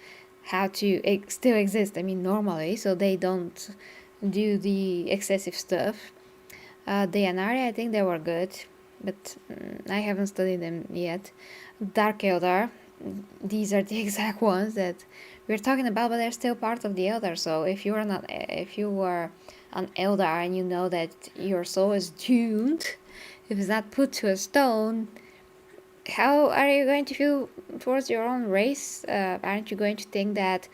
how to still exist. I mean, normally, so they don't do the excessive stuff. The Yanari, I think they were good. but I haven't studied them yet. Dark Eldar, these are the exact ones that we're talking about, but they're still part of the Eldar. So if you are an Eldar and you know that your soul is doomed, if it's not put to a stone, how are you going to feel towards your own race? Aren't you going to think that,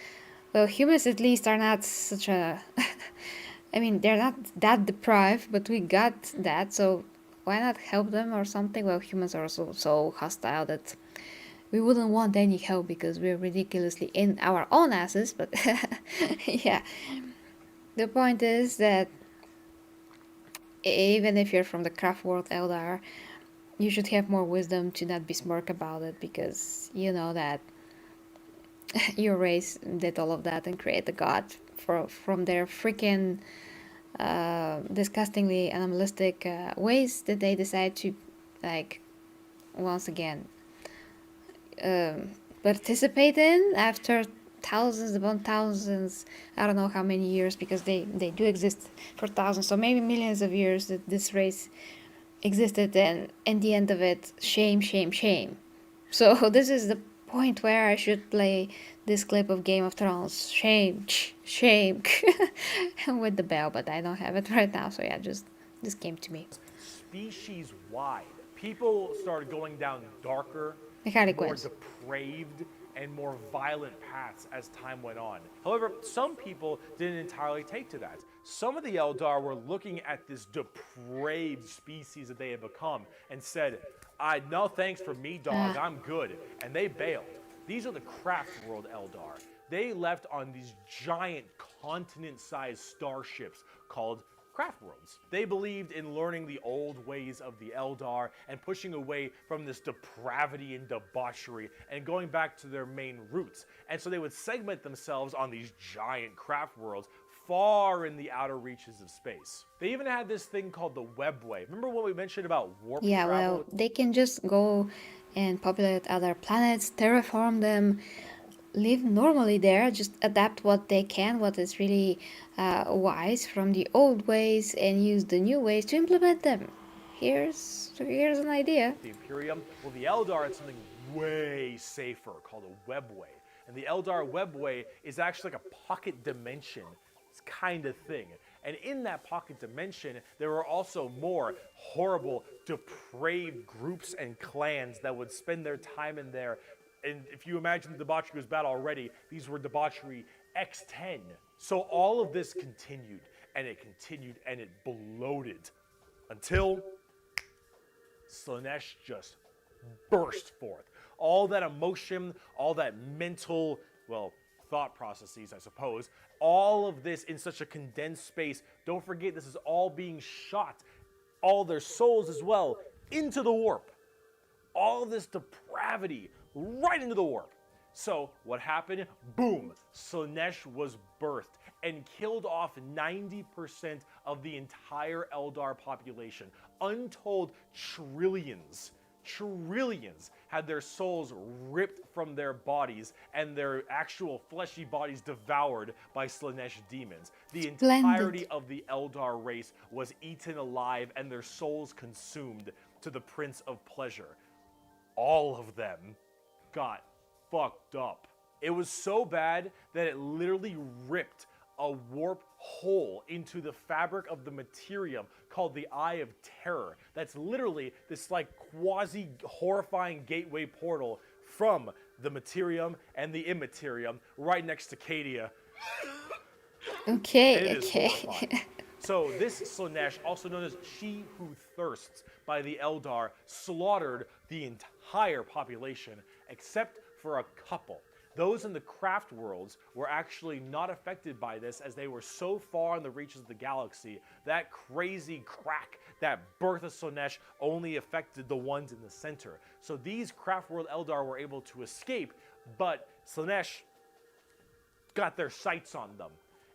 well, humans at least are not such a I mean, they're not that deprived, but we got that, so why not help them or something? Well, humans are also so hostile that we wouldn't want any help because we're ridiculously in our own asses, but yeah. The point is that even if you're from the craft world Eldar, you should have more wisdom to not be smart about it because you know that your race did all of that and created a god from their freaking disgustingly animalistic ways that they decide to, like, once again participate in after thousands upon thousands, I don't know how many years, because they do exist for thousands, so maybe millions of years that this race existed, and in the end of it, shame, shame, shame. So this is the point where I should play this clip of Game of Thrones. Shame, shame, with the bell, but I don't have it right now. So yeah, just this came to me. Species wide, people started going down darker, The more Harlequins. depraved, and more violent paths as time went on. However, some people didn't entirely take to that. Some of the Eldar were looking at this depraved species that they had become and said, no thanks for me, dog, I'm good. And they bailed. These are the craft world Eldar. They left on these giant continent-sized starships called craft worlds. They believed in learning the old ways of the Eldar and pushing away from this depravity and debauchery and going back to their main roots. And so they would segment themselves on these giant craft worlds far in the outer reaches of space. They even had this thing called the webway. Remember what we mentioned about warp Yeah, travel? well, they can just go and populate other planets, terraform them, live normally there, just adapt what they can, what is really wise from the old ways, and use the new ways to implement them. Here's an idea. The Imperium. Well, the Eldar had something way safer called a webway. And the Eldar webway is actually like a pocket dimension kind of thing. And in that pocket dimension, there were also more horrible, depraved groups and clans that would spend their time in there. And if you imagine the debauchery was bad already, these were debauchery X10. So all of this continued, and it bloated until Slaanesh just burst forth. All that emotion, all that mental, well, thought processes, I suppose, all of this in such a condensed space. Don't forget, this is all being shot, all their souls as well, into the warp. All this depravity right into the warp. So what happened? Boom! Slaanesh was birthed and killed off 90% of the entire Eldar population. Untold trillions had their souls ripped from their bodies and their actual fleshy bodies devoured by Slaanesh demons. The entirety of the Eldar race was eaten alive and their souls consumed to the Prince of Pleasure. All of them got fucked up. It was so bad that it literally ripped a warp hole into the fabric of the materium called the Eye of Terror. That's literally this like quasi horrifying gateway portal from the materium and the immaterium right next to Cadia. Okay. So this Slaanesh, also known as She Who Thirsts by the Eldar, slaughtered the entire population except for a couple. Those in the craft worlds were actually not affected by this as they were so far in the reaches of the galaxy. That crazy crack, that birth of Slaanesh only affected the ones in the center. So these craft world Eldar were able to escape, but Slaanesh got their sights on them.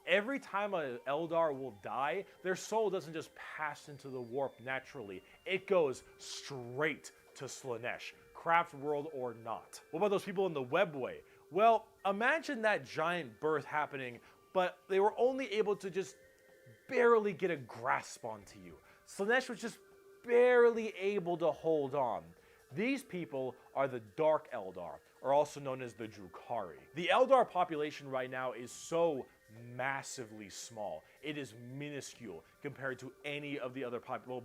Every time an Eldar will die, their soul doesn't just pass into the warp naturally. It goes straight to Slaanesh, craft world or not. What about those people in the webway? Well, imagine that giant birth happening, but they were only able to just barely get a grasp onto you. Slaanesh was just barely able to hold on. These people are the Dark Eldar, or also known as the Drukhari. The Eldar population right now is so massively small. It is minuscule compared to any of the other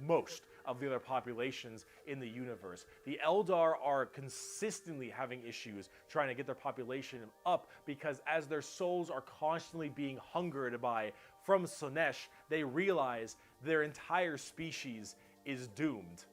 most of the other populations in the universe. The Eldar are consistently having issues trying to get their population up because as their souls are constantly being hungered by from Slaanesh, they realize their entire species is doomed.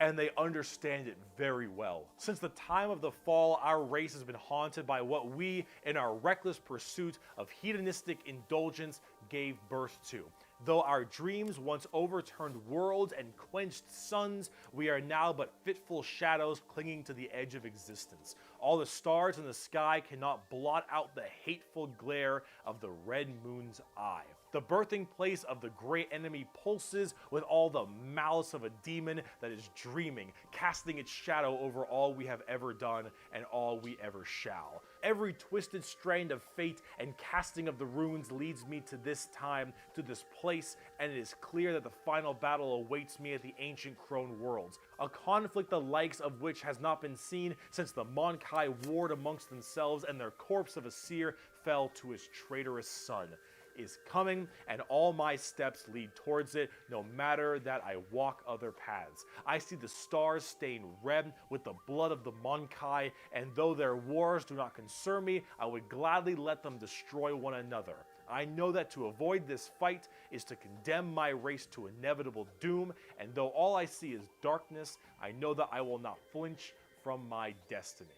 And they understand it very well. Since the time of the fall, our race has been haunted by what we, in our reckless pursuit of hedonistic indulgence, gave birth to. Though our dreams once overturned worlds and quenched suns, we are now but fitful shadows clinging to the edge of existence. All the stars in the sky cannot blot out the hateful glare of the red moon's eye. The birthing place of the great enemy pulses with all the malice of a demon that is dreaming, casting its shadow over all we have ever done and all we ever shall. Every twisted strand of fate and casting of the runes leads me to this time, to this place, and it is clear that the final battle awaits me at the ancient Crone worlds, a conflict the likes of which has not been seen since the Mon-Kai warred amongst themselves and their corpse of a seer fell to his traitorous son. Is coming, and all my steps lead towards it, no matter that I walk other paths. I see the stars stained red with the blood of the Mon-Kai, and though their wars do not concern me, I would gladly let them destroy one another. I know that to avoid this fight is to condemn my race to inevitable doom, and though all I see is darkness, I know that I will not flinch from my destiny.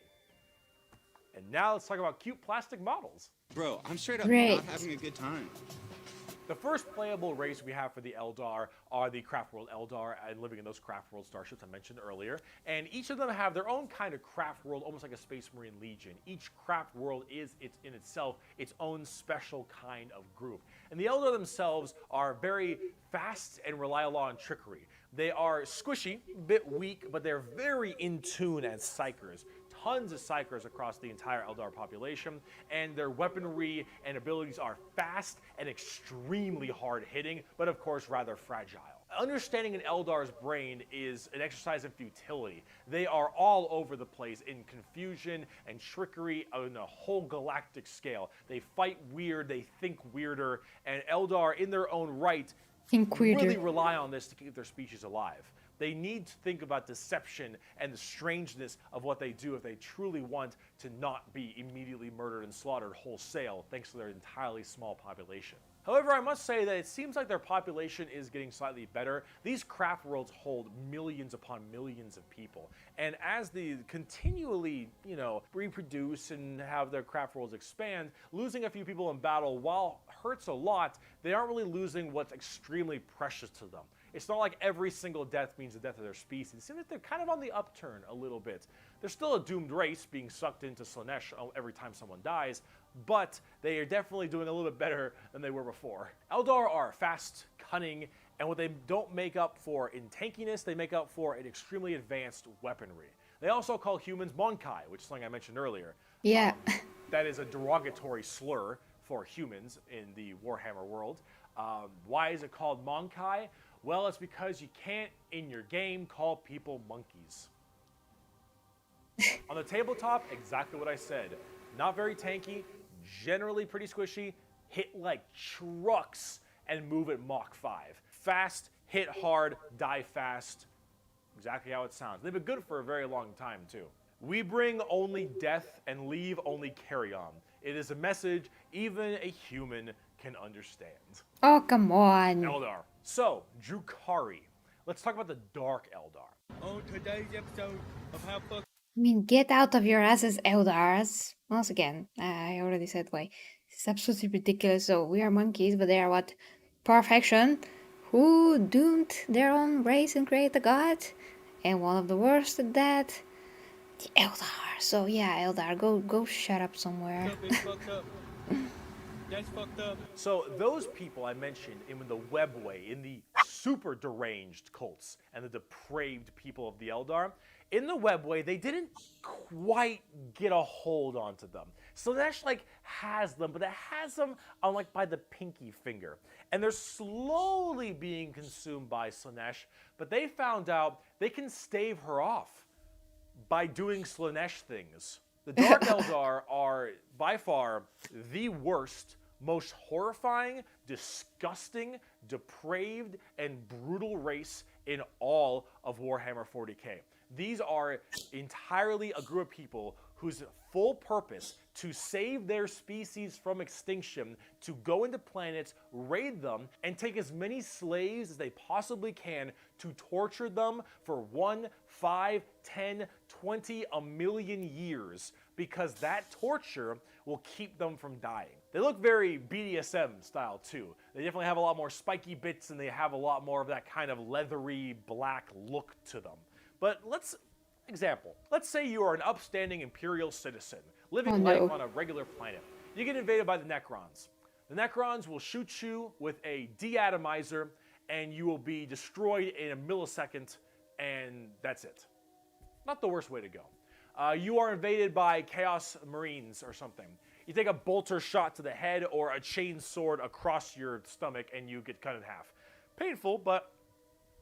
And now let's talk about cute plastic models. Bro, I'm straight up Great. not having a good time. The first playable race we have for the Eldar are the Craft World Eldar and living in those Craft World starships I mentioned earlier. And each of them have their own kind of craft world, almost like a Space Marine Legion. Each craft world is in itself its own special kind of group. And the Eldar themselves are very fast and rely a lot on trickery. They are squishy, a bit weak, but they're very in tune as psychers. Tons of psychers across the entire Eldar population, and their weaponry and abilities are fast and extremely hard-hitting, but of course rather fragile. Understanding an Eldar's brain is an exercise in futility. They are all over the place in confusion and trickery on a whole galactic scale. They fight weird, they think weirder, and Eldar in their own right really rely on this to keep their species alive. They need to think about deception and the strangeness of what they do if they truly want to not be immediately murdered and slaughtered wholesale thanks to their entirely small population. However, I must say that it seems like their population is getting slightly better. These craft worlds hold millions upon millions of people. And as they continually, reproduce and have their craft worlds expand, losing a few people in battle, while hurts a lot, they aren't really losing what's extremely precious to them. It's not like every single death means the death of their species. It seems like they're kind of on the upturn a little bit. They're still a doomed race being sucked into Slaanesh every time someone dies, but they are definitely doing a little bit better than they were before. Eldar are fast, cunning, and what they don't make up for in tankiness, they make up for in extremely advanced weaponry. They also call humans Mon-Kai, which is something I mentioned earlier. Yeah. That is a derogatory slur for humans in the Warhammer world. Why is it called Mon-Kai? Well, it's because you can't, in your game, call people monkeys. On the tabletop, exactly what I said. Not very tanky, generally pretty squishy, hit like trucks, and move at Mach 5. Fast, hit hard, die fast. Exactly how it sounds. They've been good for a very long time, too. We bring only death and leave only carry-on. It is a message even a human can understand. Oh, come on. Eldar. So, Drukhari. Let's talk about the Dark Eldar. On today's episode of How Fuck. I mean, get out of your asses, Eldars. Once again, I already said why. This is absolutely ridiculous. So, we are monkeys, but they are what? Perfection, who doomed their own race and created a god. And one of the worst at that, the Eldar. So, yeah, Eldar, go shut up somewhere. Fucked up. That's fucked up. So those people I mentioned in the Webway, in the super deranged cults and the depraved people of the Eldar, in the Webway, they didn't quite get a hold onto them. Slaanesh like has them, but it has them on like by the pinky finger. And they're slowly being consumed by Slaanesh, but they found out they can stave her off by doing Slaanesh things. The Dark Eldar are by far the worst, most horrifying, disgusting, depraved, and brutal race in all of Warhammer 40k. These are entirely a group of people whose full purpose to save their species from extinction, to go into planets, raid them, and take as many slaves as they possibly can to torture them for 1, 5, 10, 20, a million years, because that torture will keep them from dying. They look very BDSM style too. They definitely have a lot more spiky bits and they have a lot more of that kind of leathery black look to them. But let's say you are an upstanding Imperial citizen, living life on a regular planet. You get invaded by the Necrons. The Necrons will shoot you with a deatomizer and you will be destroyed in a millisecond, and that's it. Not the worst way to go. You are invaded by Chaos Marines or something. You take a bolter shot to the head or a chain sword across your stomach and you get cut in half. Painful, but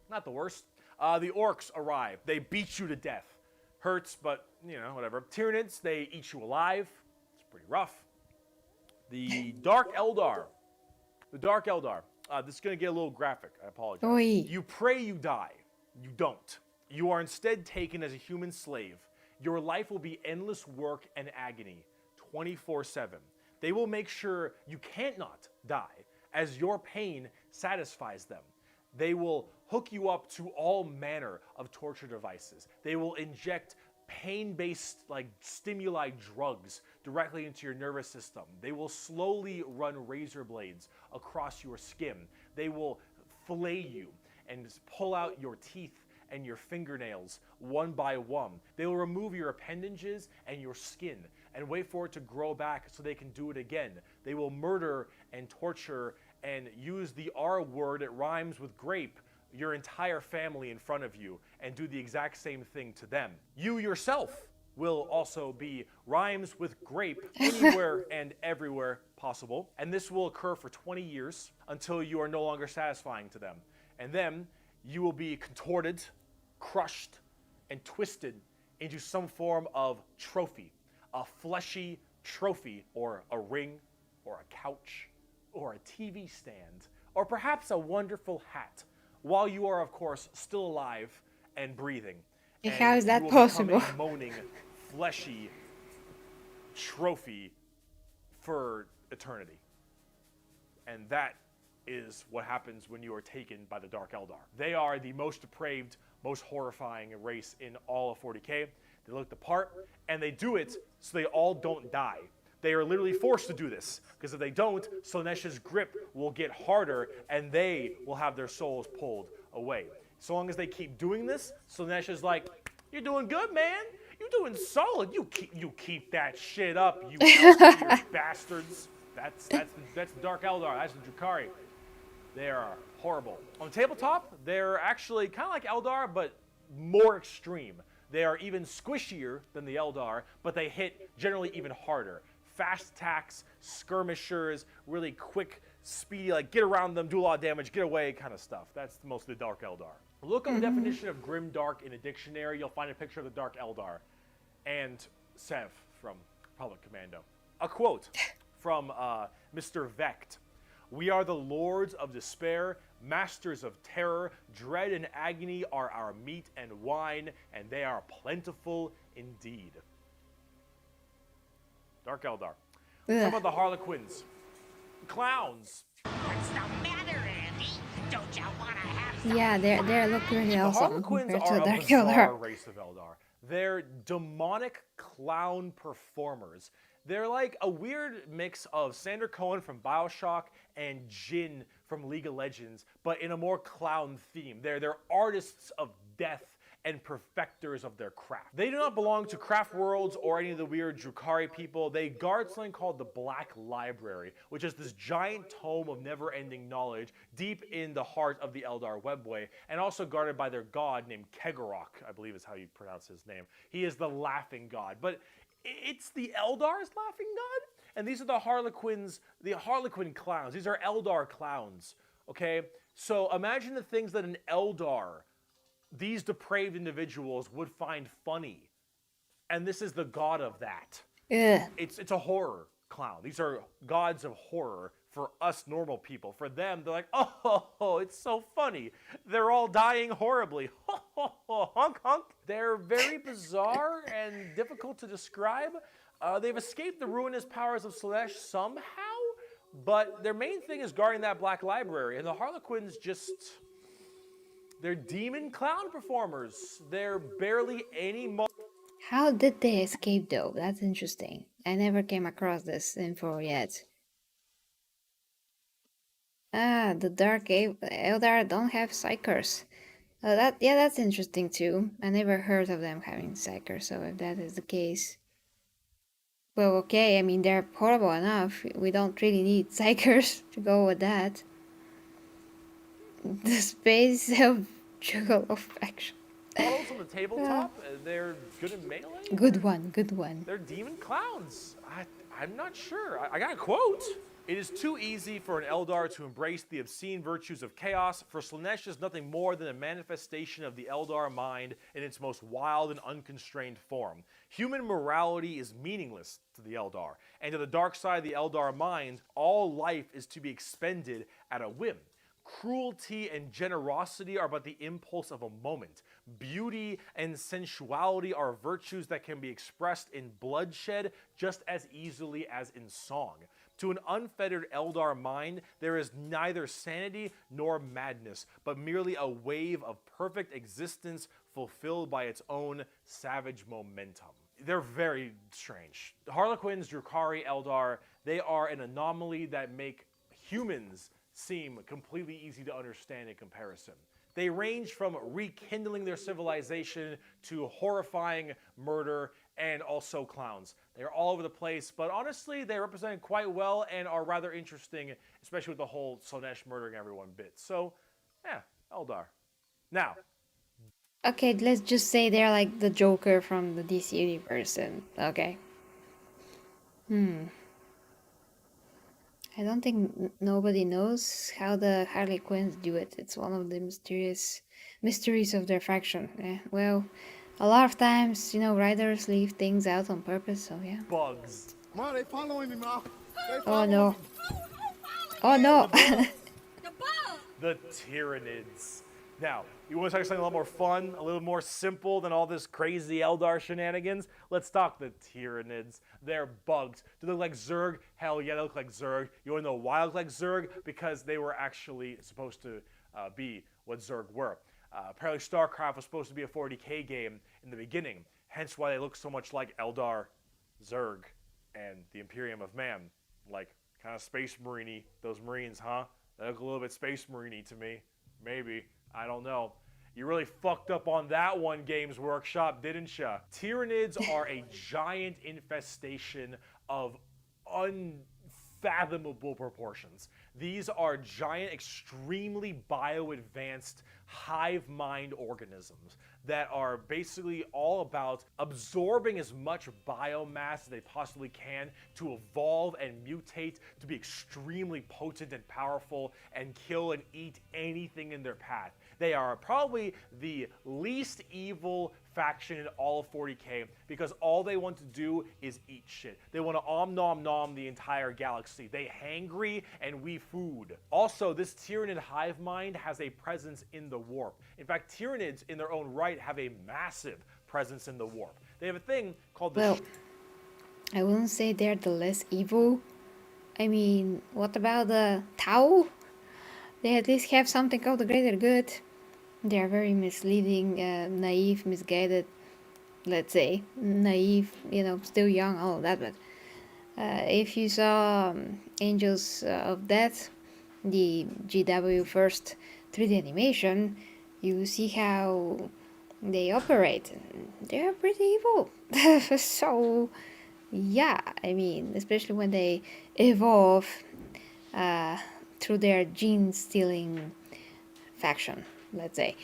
not the worst. The Orks arrive. They beat you to death. Hurts, but, you know, whatever. Tyranids, they eat you alive. It's pretty rough. The Dark Eldar. This is going to get a little graphic. I apologize. Oi. You pray you die. You don't. You are instead taken as a human slave. Your life will be endless work and agony, 24/7. They will make sure you can't not die, as your pain satisfies them. They will hook you up to all manner of torture devices. They will inject pain-based like stimuli drugs directly into your nervous system. They will slowly run razor blades across your skin. They will fillet you and pull out your teeth and your fingernails one by one. They will remove your appendages and your skin and wait for it to grow back so they can do it again. They will murder and torture and use the R word, it rhymes with grape, your entire family in front of you and do the exact same thing to them. You yourself will also be rhymes with grape anywhere and everywhere possible. And this will occur for 20 years until you are no longer satisfying to them. And then you will be contorted, crushed, and twisted into some form of trophy, a fleshy trophy, or a ring, or a couch, or a TV stand, or perhaps a wonderful hat, while you are, of course, still alive and breathing. And how is that you will possible? become a moaning, fleshy trophy for eternity. And that is what happens when you are taken by the Dark Eldar. They are the most depraved, most horrifying race in all of 40k. They look the part, and they do it so they all don't die. They are literally forced to do this, because if they don't, Slaanesh's grip will get harder, and they will have their souls pulled away. So long as they keep doing this, Slaanesh is like, "You're doing good, man. You're doing solid. You keep that shit up, you Elfir bastards." That's the Dark Eldar. That's the Drukhari. They are horrible. On the tabletop, they're actually kind of like Eldar, but more extreme. They are even squishier than the Eldar, but they hit generally even harder. Fast attacks, skirmishers, really quick, speedy, like get around them, do a lot of damage, get away kind of stuff. That's mostly the Dark Eldar. Look up the definition of Grim Dark in a dictionary. You'll find a picture of the Dark Eldar and Sev from Republic Commando. A quote from Mr. Vecht. "We are the lords of despair, masters of terror. Dread and agony are our meat and wine, and they are plentiful indeed." Dark Eldar. How about the Harlequins? Clowns. What's the matter, Andy? Don't you want to have some Yeah, they look really The awesome Harlequins compared to are the a Dark bizarre Eldar. race of Eldar. They're demonic clown performers. They're like a weird mix of Sander Cohen from BioShock and Jin from League of Legends, but in a more clown theme. They're artists of death and perfecters of their craft. They do not belong to Craft Worlds or any of the weird Drukhari people. They guard something called the Black Library, which is this giant tome of never-ending knowledge deep in the heart of the Eldar Webway, and also guarded by their god named Kegorok, I believe is how you pronounce his name. He is the laughing god. But It's the Eldar's laughing god, and these are the Harlequins, the Harlequin clowns. These are Eldar clowns, okay? So imagine the things that an Eldar, these depraved individuals, would find funny. And this is the god of that. Ugh. It's a horror clown. These are gods of horror for us normal people. For them, they're like, oh, it's so funny. They're all dying horribly. Honk, honk. They're very bizarre and difficult to describe. They've escaped the ruinous powers of Slaanesh somehow, but their main thing is guarding that black library. And the Harlequins just... they're demon clown performers. They're barely any... How did they escape though? That's interesting. I never came across this info yet. Ah, the Dark Eldar don't have psychers. That's interesting too. I never heard of them having psychers, so if that is the case... well, okay, I mean, they're horrible enough. We don't really need psychers to go with that. The space of Juggalo faction. models on the tabletop. They're good in melee. Good one, good one. They're demon clowns. I'm not sure. I got a quote. It is too easy for an Eldar to embrace the obscene virtues of chaos, for Slaanesh is nothing more than a manifestation of the Eldar mind in its most wild and unconstrained form. Human morality is meaningless to the Eldar, and to the dark side of the Eldar mind, all life is to be expended at a whim. Cruelty and generosity are but the impulse of a moment. Beauty and sensuality are virtues that can be expressed in bloodshed just as easily as in song. To an unfettered Eldar mind, there is neither sanity nor madness, but merely a wave of perfect existence fulfilled by its own savage momentum. They're very strange. Harlequins, Drukhari, Eldar, they are an anomaly that make humans seem completely easy to understand in comparison. They range from rekindling their civilization to horrifying murder and also clowns. They're all over the place, but honestly, they represent quite well and are rather interesting, especially with the whole Slaanesh murdering everyone bit. So, yeah, Eldar. Now. Okay, let's just say they're like the Joker from the DC universe, okay. I don't think nobody knows how the Harlequins do it. It's one of the mysteries of their faction. Well, a lot of times, writers leave things out on purpose, so yeah. Bugs. Ma, they following me, Ma. Oh no. Oh no! The Tyranids. Now, you want to talk something a little more fun, a little more simple than all this crazy Eldar shenanigans? Let's talk the Tyranids. They're bugs. Do they look like Zerg? Hell yeah, they look like Zerg. You want to know why they look like Zerg? Because they were actually supposed to be what Zerg were. Apparently StarCraft was supposed to be a 40k game in the beginning, hence why they look so much like Eldar, Zerg, and the Imperium of Man. Like, kind of Space Marine-y, those Marines, huh? They look a little bit Space Marine-y to me. Maybe. I don't know. You really fucked up on that one, Games Workshop, didn't ya? Tyranids are a giant infestation of unfathomable proportions. These are giant, extremely bio-advanced hive mind organisms that are basically all about absorbing as much biomass as they possibly can to evolve and mutate to be extremely potent and powerful and kill and eat anything in their path. They are probably the least evil faction in all of 40k because all they want to do is eat shit. They want to nom nom the entire galaxy. They hangry and we food. Also, this Tyranid hive mind has a presence in the warp. In fact, Tyranids in their own right have a massive presence in the warp. They have a thing called the... Well, I wouldn't say they're the less evil. I mean, what about the Tau? They at least have something called the greater good. They are very misleading, naive, misguided, let's say. Naive, still young, all of that, but if you saw Angels of Death, the GW first 3D animation, you see how they operate. They're pretty evil. So, yeah, I mean, especially when they evolve through their gene-stealing faction, let's say.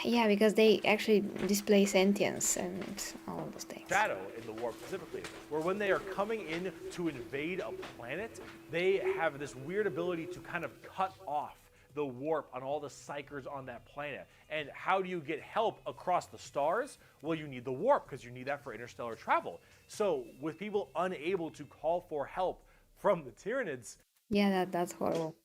Yeah, because they actually display sentience and all those things. Shadow in the warp specifically, where when they are coming in to invade a planet, they have this weird ability to kind of cut off the warp on all the psychers on that planet. And how do you get help across the stars? Well, you need the warp, because you need that for interstellar travel. So with people unable to call for help from the Tyranids, Yeah, that's horrible.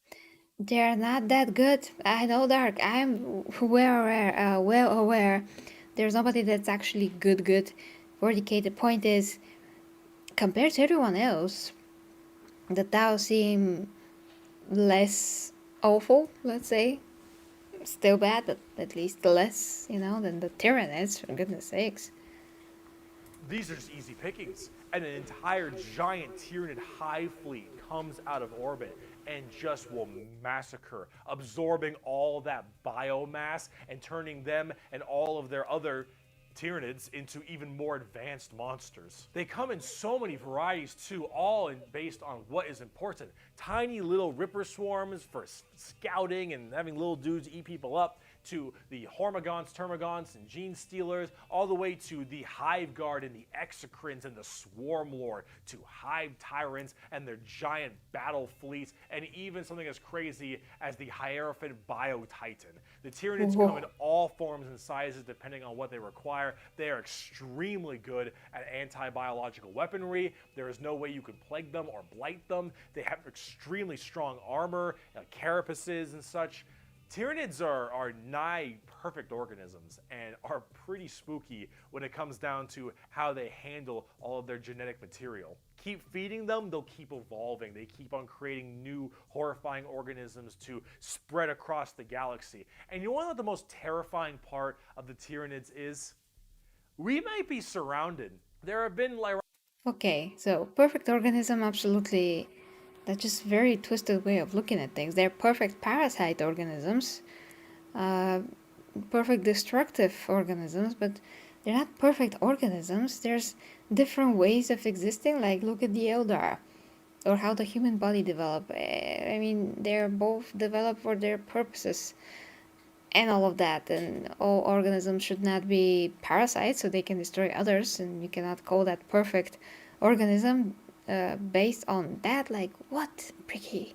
They're not that good. I know, Dark. I'm well aware. There's nobody that's actually good. 40k. The point is, compared to everyone else, the Tau seem less awful. Let's say, still bad, but at least less, than the Tyranids. For goodness sakes. these are just easy pickings. And an entire giant Tyranid hive fleet comes out of orbit and just will massacre, absorbing all that biomass and turning them and all of their other Tyranids into even more advanced monsters. They come in so many varieties too, all based on what is important. Tiny little ripper swarms for scouting and having little dudes eat people up, to the Hormigons, Termagants, and Genestealers, all the way to the Hive Guard and the Exocrines and the Swarm Lord, to Hive Tyrants and their giant battle fleets, and even something as crazy as the Hierophant Bio Titan. The Tyranids come in all forms and sizes depending on what they require. They are extremely good at anti-biological weaponry. There is no way you can plague them or blight them. They have extremely strong armor, carapaces and such. Tyranids are nigh perfect organisms and are pretty spooky when it comes down to how they handle all of their genetic material. Keep feeding them, they'll keep evolving. They keep on creating new horrifying organisms to spread across the galaxy. And you want to know what the most terrifying part of the Tyranids is? We might be surrounded. There have been Okay, so perfect organism, absolutely. That's just a very twisted way of looking at things. They're perfect parasite organisms, perfect destructive organisms, but they're not perfect organisms. There's different ways of existing, like look at the Eldar, or how the human body developed. I mean, they're both developed for their purposes, and all of that, and all organisms should not be parasites, so they can destroy others, and you cannot call that perfect organism based on that. Like, what, Bricky?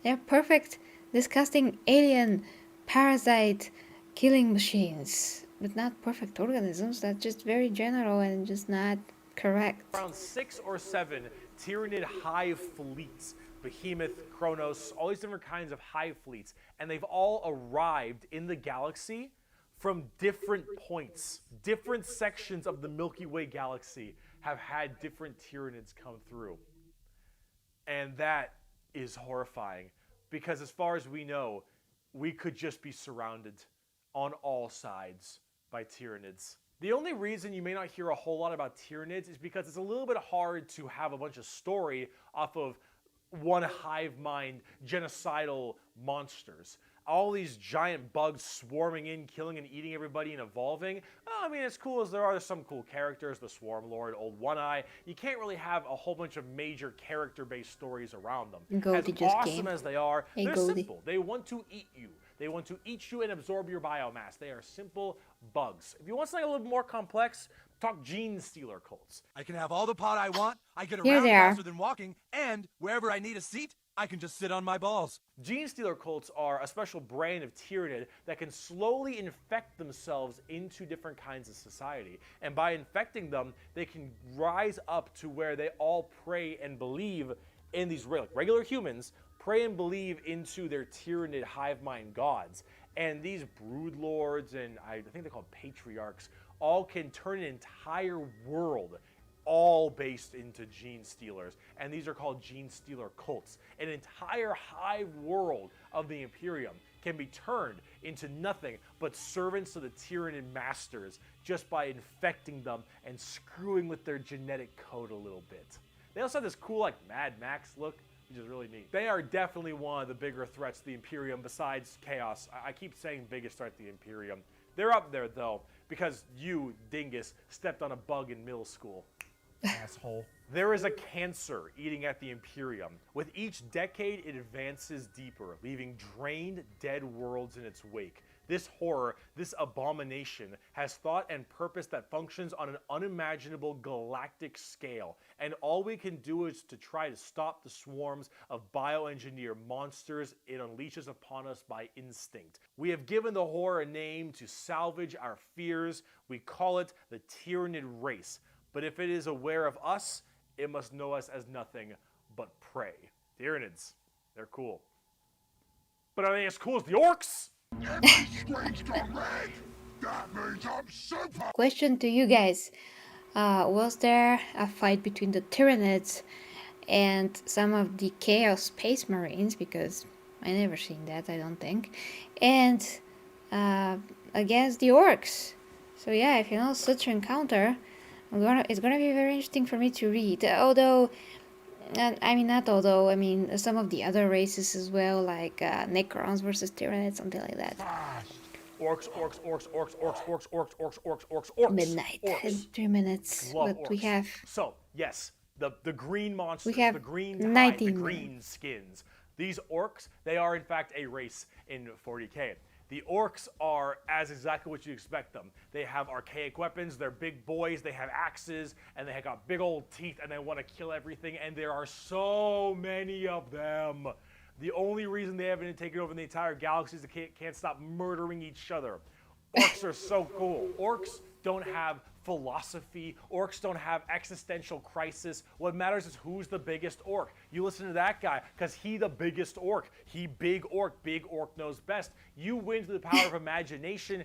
They're perfect, disgusting alien parasite killing machines, but not perfect organisms. That's just very general and just not correct. around 6 or 7 Tyranid hive fleets. Behemoth, Kronos, all these different kinds of hive fleets, and they've all arrived in the galaxy from different points. Different sections of the Milky Way galaxy have had different Tyranids come through. And that is horrifying, because as far as we know, we could just be surrounded on all sides by Tyranids. The only reason you may not hear a whole lot about Tyranids is because it's a little bit hard to have a bunch of story off of one hive mind genocidal monsters. All these giant bugs swarming in, killing and eating everybody and evolving. Oh, I mean, as cool as there are some cool characters, the Swarm Lord, Old One Eye, you can't really have a whole bunch of major character-based stories around them. Goldie as just awesome came. as they are, Hey, they're Goldie. simple. They want to eat you. They want to eat you and absorb your biomass. They are simple bugs. If you want something a little more complex, talk Genestealer Cults. I can have all the pot I want, I get Here around they are. faster than walking, and wherever I need a seat, I can just sit on my balls. Genestealer Cults are a special brand of Tyranid that can slowly infect themselves into different kinds of society. And by infecting them, they can rise up to where they all pray and believe in these regular humans, pray and believe into their Tyranid hive mind gods. And these brood lords, and I think they're called patriarchs, all can turn an entire world all based into Genestealers. And these are called Genestealer Cults. An entire hive world of the Imperium can be turned into nothing but servants to the Tyranid masters just by infecting them and screwing with their genetic code a little bit. They also have this cool, like, Mad Max look, which is really neat. They are definitely one of the bigger threats to the Imperium besides Chaos. I keep saying biggest threat to the Imperium. They're up there, though, because you, dingus, stepped on a bug in middle school. Asshole. There is a cancer eating at the Imperium. With each decade, it advances deeper, leaving drained, dead worlds in its wake. This horror, this abomination, has thought and purpose that functions on an unimaginable galactic scale, and all we can do is to try to stop the swarms of bioengineered monsters it unleashes upon us by instinct. We have given the horror a name to salvage our fears. We call it the Tyranid race. But if it is aware of us, it must know us as nothing but prey. Tyranids, they're cool. But are they as cool as the Orks? Question to you guys. Was there a fight between the Tyranids and some of the Chaos Space Marines? Because I never seen that, I don't think. And against the Orks. So yeah, if you know such an encounter, it's gonna be very interesting for me to read. Although, I mean some of the other races as well, like Necrons versus Tyranids, something like that. Orks, orks, orks, orks, orks, orks, orks, orks, orks, orks, orks. Midnight Orks. in 3 minutes. Love What we orks. have? So, yes, the green monsters, We have the green tide, 19 the minutes. green skins. These orks, they are in fact a race in 40k. The orks are as exactly what you expect them. They have archaic weapons, they're big boys, they have axes, and they have got big old teeth, and they want to kill everything, and there are so many of them. The only reason they haven't taken over the entire galaxy is they can't stop murdering each other. Orks are so cool. Orks don't have philosophy. Orks don't have existential crisis. What matters is who's the biggest orc. You listen to that guy because he the biggest orc. He big orc. Big orc knows best. You win through the power of imagination.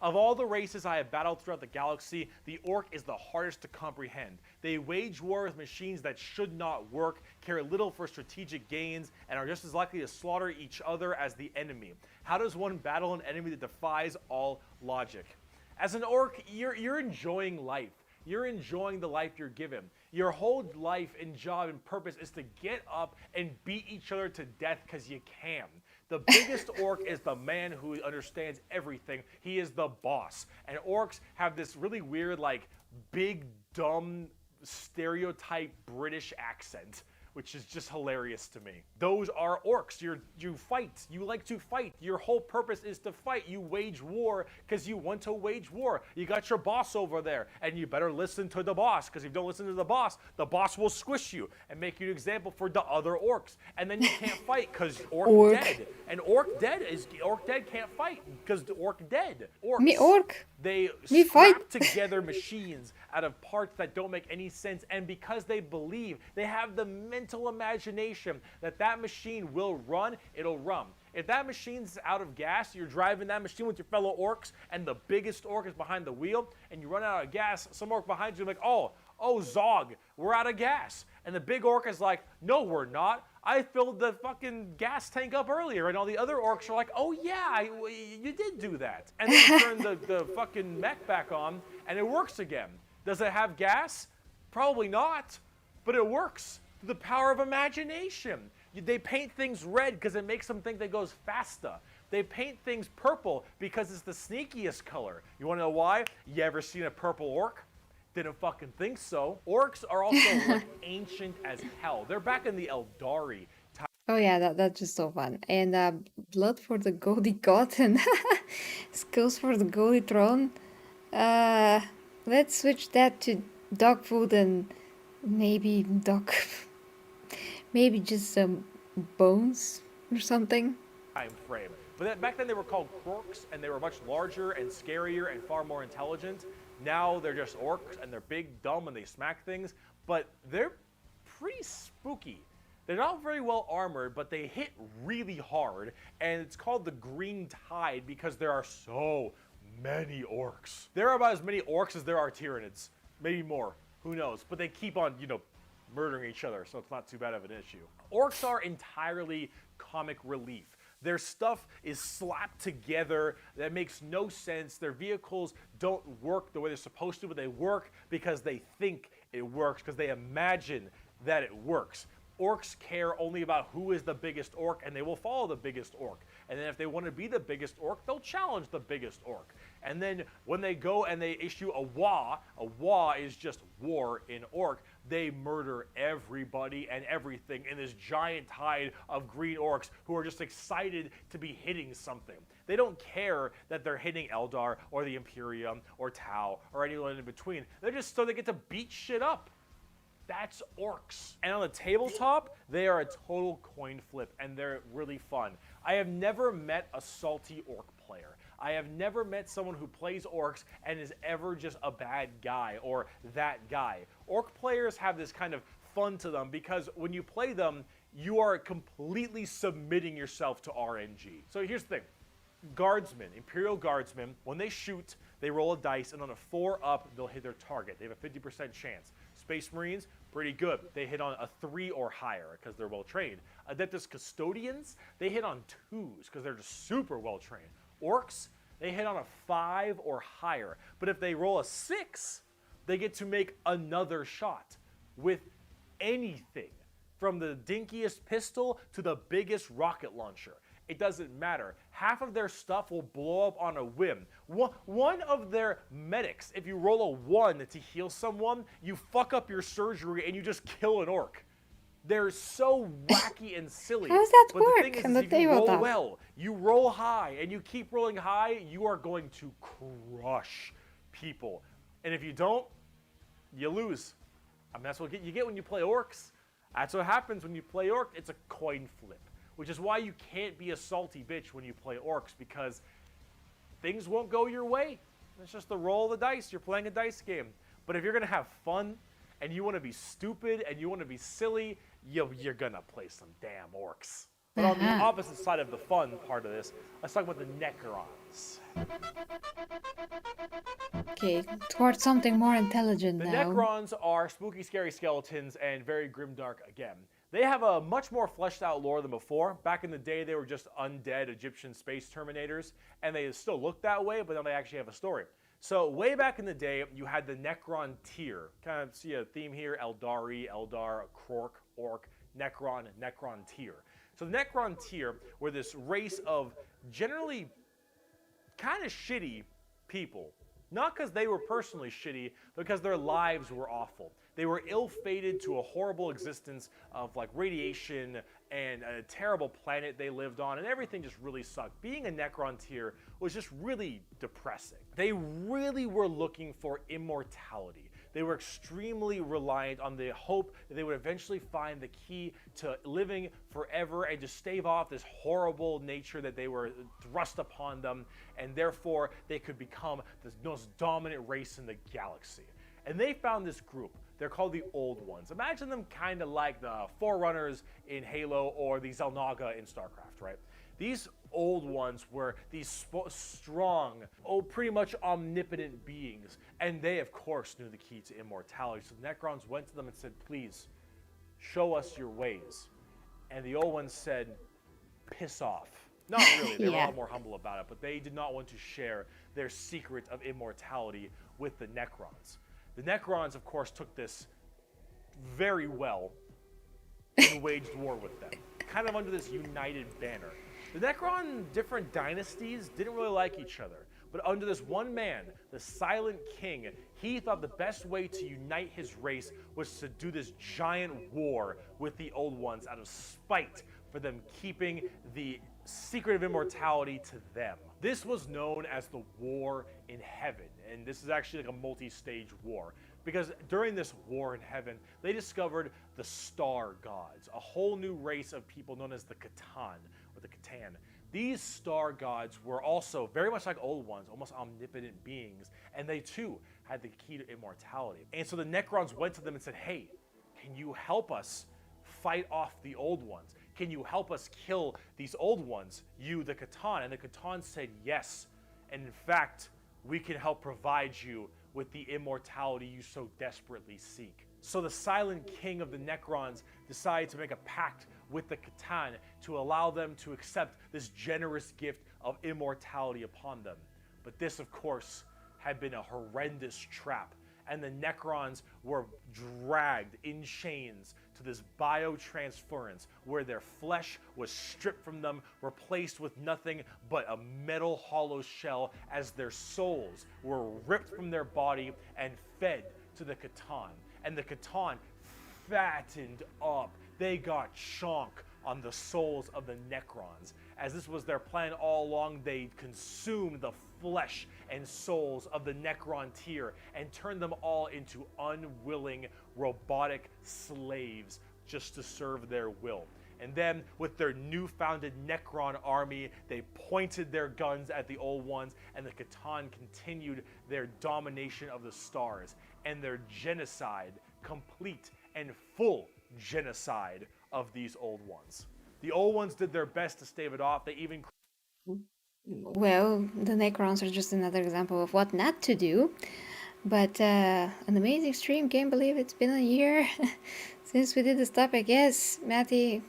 Of all the races I have battled throughout the galaxy, the Ork is the hardest to comprehend. They wage war with machines that should not work, care little for strategic gains, and are just as likely to slaughter each other as the enemy. How does one battle an enemy that defies all logic? As an Ork, you're enjoying life. You're enjoying the life you're given. Your whole life and job and purpose is to get up and beat each other to death because you can. The biggest orc is the man who understands everything. He is the boss. And orcs have this really weird, like, big, dumb, stereotype British accent, which is just hilarious to me. Those are orcs. You fight. You like to fight. Your whole purpose is to fight. You wage war because you want to wage war. You got your boss over there, and you better listen to the boss, because if you don't listen to the boss will squish you and make you an example for the other orcs. And then you can't fight because orc dead. And orc dead can't fight because the orc dead. Orcs, Me orc. They Me scrap fight. together machines out of parts that don't make any sense, and because they believe, they have the mental imagination that that machine will run, it'll run. If that machine's out of gas, you're driving that machine with your fellow orcs, and the biggest orc is behind the wheel, and you run out of gas, some orc behind you is like, oh, Zog, we're out of gas. And the big orc is like, no, we're not. I filled the fucking gas tank up earlier. And all the other orcs are like, oh yeah, you did do that. And then you turn the fucking mech back on, and it works again. Does it have gas? Probably not, but it works. The power of imagination. They paint things red because it makes them think that goes faster. They paint things purple because it's the sneakiest color. You want to know why? You ever seen a purple orc? Didn't fucking think so. Orcs are also like ancient as hell. They're back in the Eldari. Oh yeah, that's just so fun. And blood for the Goldie God and skills for the Goldie Throne. Let's switch that to dog food and maybe maybe just some bones or something. Time frame. But back then they were called Orks, and they were much larger and scarier and far more intelligent. Now they're just orcs, and they're big, dumb, and they smack things. But they're pretty spooky. They're not very well armored, but they hit really hard. And it's called the Green Tide because there are so many orcs. There are about as many orcs as there are Tyranids. Maybe more. Who knows? But they keep on, murdering each other, so it's not too bad of an issue. Orcs are entirely comic relief. Their stuff is slapped together. That makes no sense. Their vehicles don't work the way they're supposed to, but they work because they think it works, because they imagine that it works. Orcs care only about who is the biggest orc, and they will follow the biggest orc. And then if they want to be the biggest orc, they'll challenge the biggest orc. And then when they go and they issue a wa is just war in orc, they murder everybody and everything in this giant tide of green orcs who are just excited to be hitting something. They don't care that they're hitting Eldar or the Imperium or Tau or anyone in between. They're just so they get to beat shit up. That's orcs. And on the tabletop, they are a total coin flip, and they're really fun. I have never met a salty orc player. I have never met someone who plays orcs and is ever just a bad guy or that guy. Orc players have this kind of fun to them because when you play them, you are completely submitting yourself to RNG. So here's the thing. Guardsmen, Imperial Guardsmen, when they shoot, they roll a dice, and on a 4 up, they'll hit their target. They have a 50% chance. Space Marines, pretty good. They hit on a 3 or higher because they're well trained. Adeptus Custodians, they hit on 2s because they're just super well trained. Orcs, they hit on a 5 or higher. But if they roll a 6, they get to make another shot with anything from the dinkiest pistol to the biggest rocket launcher. It doesn't matter. Half of their stuff will blow up on a whim. One of their medics, if you roll a 1 to heal someone, you fuck up your surgery and you just kill an orc. They're so wacky and silly. How does that but work the thing is, in the if you roll tabletop? well, you roll high, and you keep rolling high, you are going to crush people. And if you don't, you lose. I mean, that's what you get when you play orcs. That's what happens when you play orc. It's a coin flip. Which is why you can't be a salty bitch when you play orcs, because things won't go your way. It's just the roll of the dice. You're playing a dice game. But if you're going to have fun, and you want to be stupid, and you want to be silly, you're going to play some damn orcs. But on the opposite side of the fun part of this, let's talk about the Necrons. Okay, towards something more intelligent The now. Necrons are spooky, scary skeletons and very grimdark again. They have a much more fleshed out lore than before. Back in the day, they were just undead Egyptian space terminators, and they still look that way, but now they actually have a story. So way back in the day, you had the Necron tier. Kind of see a theme here: Eldari, Eldar, Krork, Orc, Necron, Necron tier. So the Necron tier were this race of generally kind of shitty people. Not because they were personally shitty, but because their lives were awful. They were ill-fated to a horrible existence of like radiation and a terrible planet they lived on, and everything just really sucked. Being a Necron tier was just really depressing. They really were looking for immortality. They were extremely reliant on the hope that they would eventually find the key to living forever and just stave off this horrible nature that they were thrust upon them, and therefore they could become the most dominant race in the galaxy. And they found this group. They're called the Old Ones. Imagine them kind of like the Forerunners in Halo or the Xel'Naga in StarCraft, right? These Old Ones were these strong, pretty much omnipotent beings. And they, of course, knew the key to immortality. So the Necrons went to them and said, please, show us your ways. And the Old Ones said, piss off. Not really. They were a lot more humble about it. But they did not want to share their secret of immortality with the Necrons. The Necrons, of course, took this very well and waged war with them, kind of under this united banner. The Necron different dynasties didn't really like each other, but under this one man, the Silent King, he thought the best way to unite his race was to do this giant war with the Old Ones out of spite for them keeping the secret of immortality to them. This was known as the War in Heaven, and this is actually like a multi-stage war, because during this war in heaven, they discovered the Star Gods, a whole new race of people known as the Catan, or the Catan. These Star Gods were also very much like Old Ones, almost omnipotent beings, and they too had the key to immortality. And so the Necrons went to them and said, hey, can you help us fight off the Old Ones? Can you help us kill these Old Ones, you, the Catan? And the Catan said yes. And in fact, we can help provide you with the immortality you so desperately seek. So the Silent King of the Necrons decided to make a pact with the Catan to allow them to accept this generous gift of immortality upon them. But this, of course, had been a horrendous trap, and the Necrons were dragged in chains to this biotransference where their flesh was stripped from them, replaced with nothing but a metal hollow shell, as their souls were ripped from their body and fed to the Catan. And the Catan fattened up. They got chonk on the souls of the Necrons. As this was their plan all along, they consumed the flesh and souls of the Necron tier and turned them all into unwilling robotic slaves just to serve their will. And then, with their new-founded Necron army, they pointed their guns at the old ones, and the Catan continued their domination of the stars, and their genocide, complete and full genocide of these old ones. The old ones did their best to stave it off. They even... Well, the Necrons are just another example of what not to do. But an amazing stream, can't believe it's been a year since we did this topic. Yes, Matty,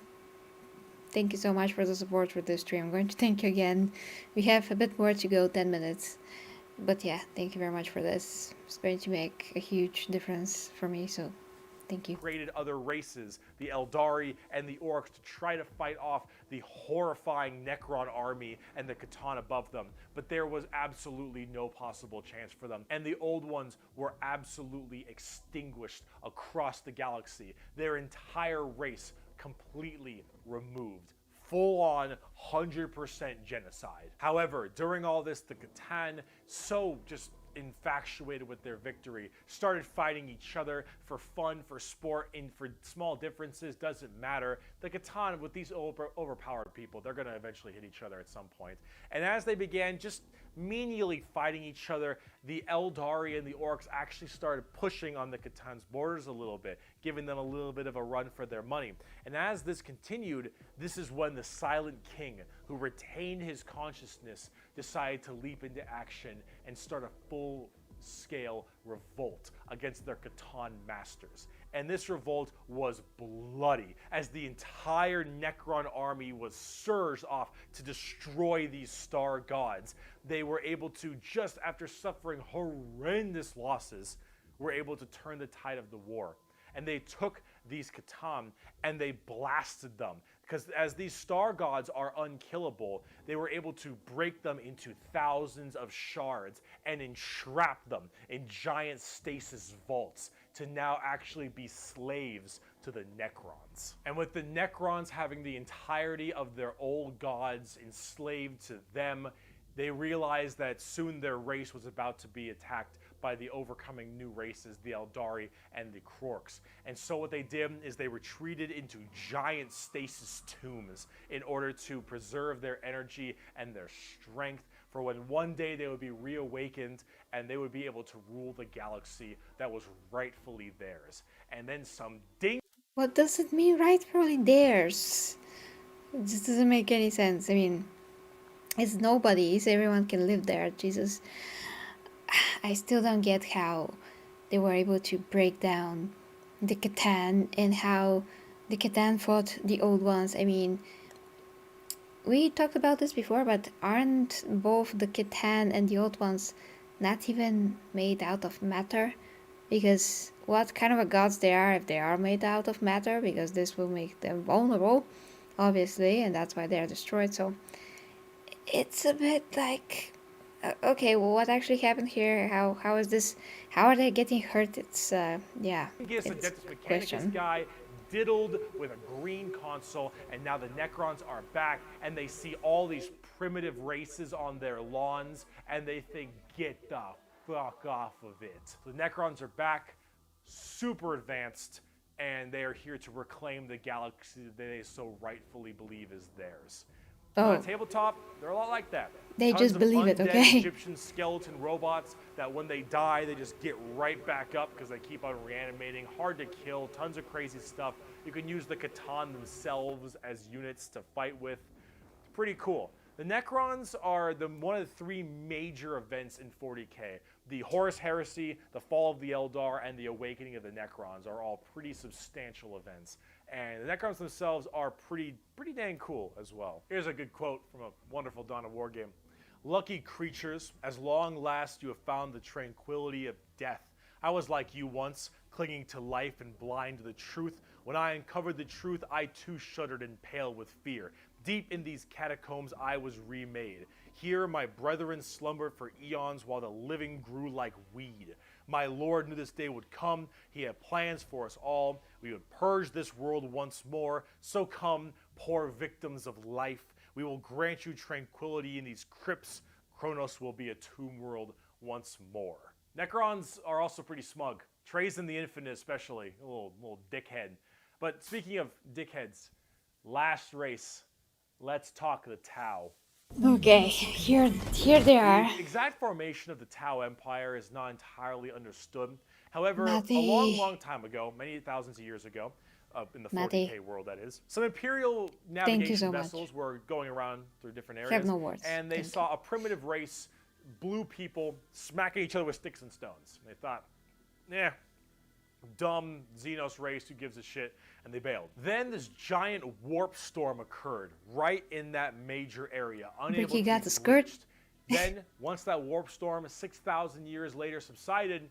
thank you so much for the support for this stream. I'm going to thank you again. We have a bit more to go, 10 minutes. But yeah, thank you very much for this. It's going to make a huge difference for me, so thank you. Created other races, the Eldari and the Orks, to try to fight off the horrifying Necron army and the Catan above them. But there was absolutely no possible chance for them. And the old ones were absolutely extinguished across the galaxy. Their entire race completely removed. Full-on 100% genocide. However, during all this, the Catan, so just infatuated with their victory, started fighting each other for fun, for sport, and for small differences, doesn't matter. The Catan, with these overpowered people, they're going to eventually hit each other at some point. And as they began just menially fighting each other, the Eldari and the Orks actually started pushing on the Catan's borders a little bit, giving them a little bit of a run for their money. And as this continued, this is when the Silent King, who retained his consciousness, decided to leap into action and start a full-scale revolt against their Catan masters. And this revolt was bloody, as the entire Necron army was surged off to destroy these star gods. They were able to, just after suffering horrendous losses, were able to turn the tide of the war. And they took these Catan and they blasted them. Because as these star gods are unkillable, they were able to break them into thousands of shards and entrap them in giant stasis vaults to now actually be slaves to the Necrons. And with the Necrons having the entirety of their old gods enslaved to them, they realized that soon their race was about to be attacked by the overcoming new races, the Eldari and the Orks. And so what they did is they retreated into giant stasis tombs in order to preserve their energy and their strength for when one day they would be reawakened and they would be able to rule the galaxy that was rightfully theirs. And then some ding... What does it mean, rightfully theirs? It just doesn't make any sense. I mean, it's nobody's, everyone can live there, Jesus. I still don't get how they were able to break down the Catan and how the Catan fought the old ones. I mean, we talked about this before, but aren't both the Catan and the old ones not even made out of matter? Because what kind of a gods they are if they are made out of matter? Because this will make them vulnerable, obviously, and that's why they are destroyed. So it's a bit like... okay, well, what actually happened here? How is this? How are they getting hurt? It's yeah. It's a Mechanicus guy diddled with a green console, and now the Necrons are back, and they see all these primitive races on their lawns, and they think, get the fuck off of it. The Necrons are back, super advanced, and they are here to reclaim the galaxy that they so rightfully believe is theirs. On a tabletop, they're a lot like that. They Tons just of believe it, undead okay? Egyptian skeleton robots that when they die, they just get right back up because they keep on reanimating. Hard to kill, tons of crazy stuff. You can use the Catan themselves as units to fight with. It's pretty cool. The Necrons are one of the three major events in 40k. The Horus Heresy, the Fall of the Eldar, and the Awakening of the Necrons are all pretty substantial events. And the Necrons themselves are pretty dang cool as well. Here's a good quote from a wonderful Dawn of War game. Lucky creatures, as long last you have found the tranquility of death. I was like you once, clinging to life and blind to the truth. When I uncovered the truth, I too shuddered and paled with fear. Deep in these catacombs I was remade. Here my brethren slumbered for eons while the living grew like weed. My Lord knew this day would come. He had plans for us all. We would purge this world once more. So come, poor victims of life. We will grant you tranquility in these crypts. Kronos will be a tomb world once more. Necrons are also pretty smug. Trazen the Infinite especially, a little dickhead. But speaking of dickheads, last race, let's talk the Tau. Okay, here they are. The exact formation of the Tau Empire is not entirely understood. However, Matty. a long time ago, many thousands of years ago, in the Matty. 40k world that is, some Imperial Thank you so navigation much. vessels were going around through different areas. Have no words. And they Thank saw a primitive race, blue people, smacking each other with sticks and stones. And they thought, dumb Xenos race, who gives a shit, and they bailed. Then this giant warp storm occurred right in that major area, unable Bricky to got be the skirt. breached. Then, once that warp storm 6,000 years later subsided,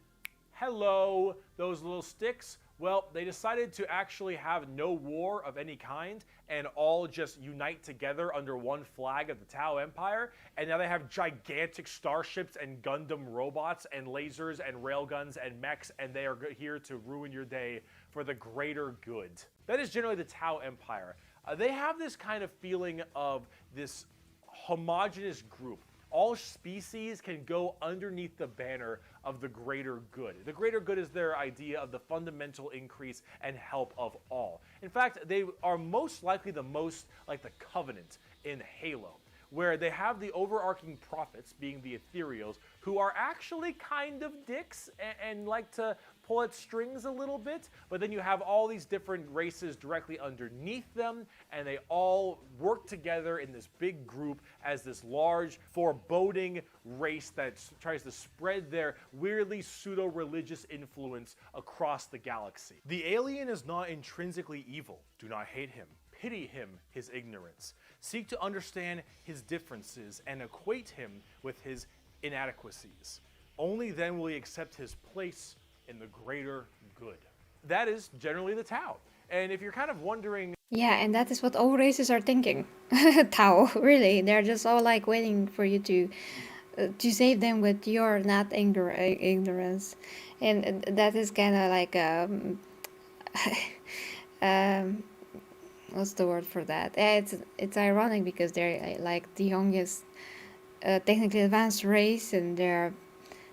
hello, those little sticks. Well, they decided to actually have no war of any kind and all just unite together under one flag of the Tau Empire. And now they have gigantic starships and Gundam robots and lasers and railguns and mechs, and they are here to ruin your day for the greater good. That is generally the Tau Empire. They have this kind of feeling of this homogenous group. All species can go underneath the banner of the greater good. The greater good is their idea of the fundamental increase and help of all. In fact, they are most likely the most like the Covenant in Halo, where they have the overarching prophets, being the ethereals, who are actually kind of dicks and like to pull at strings a little bit, but then you have all these different races directly underneath them, and they all work together in this big group as this large, foreboding race that tries to spread their weirdly pseudo-religious influence across the galaxy. The alien is not intrinsically evil. Do not hate him. Pity him, his ignorance. Seek to understand his differences and equate him with his inadequacies. Only then will he accept his place in the greater good. That is generally the Tau. And if you're kind of wondering... Yeah, and that is what all races are thinking. Tau, really. They're just all like waiting for you to save them with your not ignorance. And that is kind of like... what's the word for that? It's ironic because they're like the youngest technically advanced race, and they're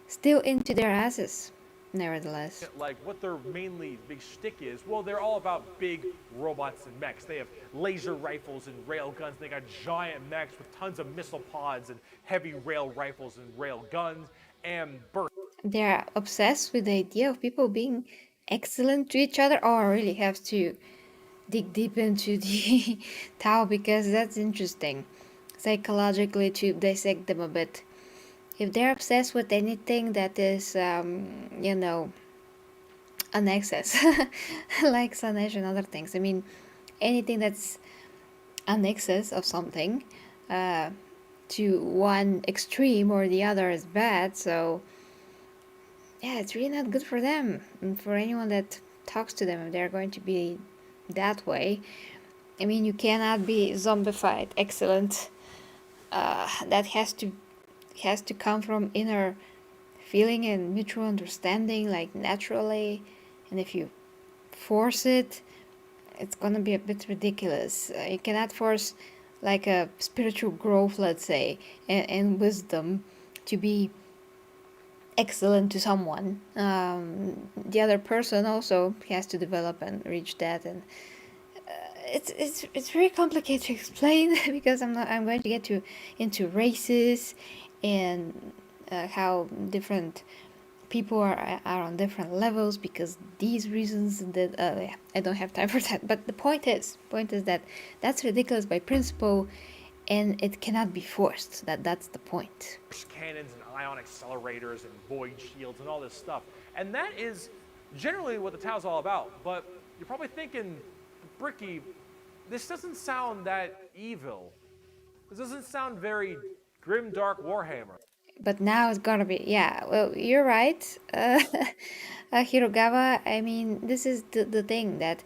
still into their asses, nevertheless. Like what their mainly big shtick is, well, they're all about big robots and mechs. They have laser rifles and rail guns. They got giant mechs with tons of missile pods and heavy rail rifles and rail guns and burst. They're obsessed with the idea of people being excellent to each other. Oh, I really have to dig deep into the Tau because that's interesting psychologically to dissect them a bit. If they're obsessed with anything that is, you know, an excess, like Sanesh and other things. I mean, anything that's an excess of something to one extreme or the other is bad. So, yeah, it's really not good for them. And for anyone that talks to them, if they're going to be that way. I mean, you cannot be zombified excellent. That has to come from inner feeling and mutual understanding, like naturally. And if you force it, it's gonna be a bit ridiculous. You cannot force like a spiritual growth, let's say, and wisdom to be excellent to someone. The other person also has to develop and reach that, and it's very complicated to explain because I'm going to get into races and how different people are on different levels because these reasons that I don't have time for that. But the point is that that's ridiculous by principle, and it cannot be forced. That's the point. Cannons and ion accelerators and void shields and all this stuff. And that is generally what the Tau's all about. But you're probably thinking, Bricky, this doesn't sound that evil. This doesn't sound very grim, dark Warhammer. But now it's gonna be, yeah, well, you're right, Hirogawa. I mean, this is the thing, that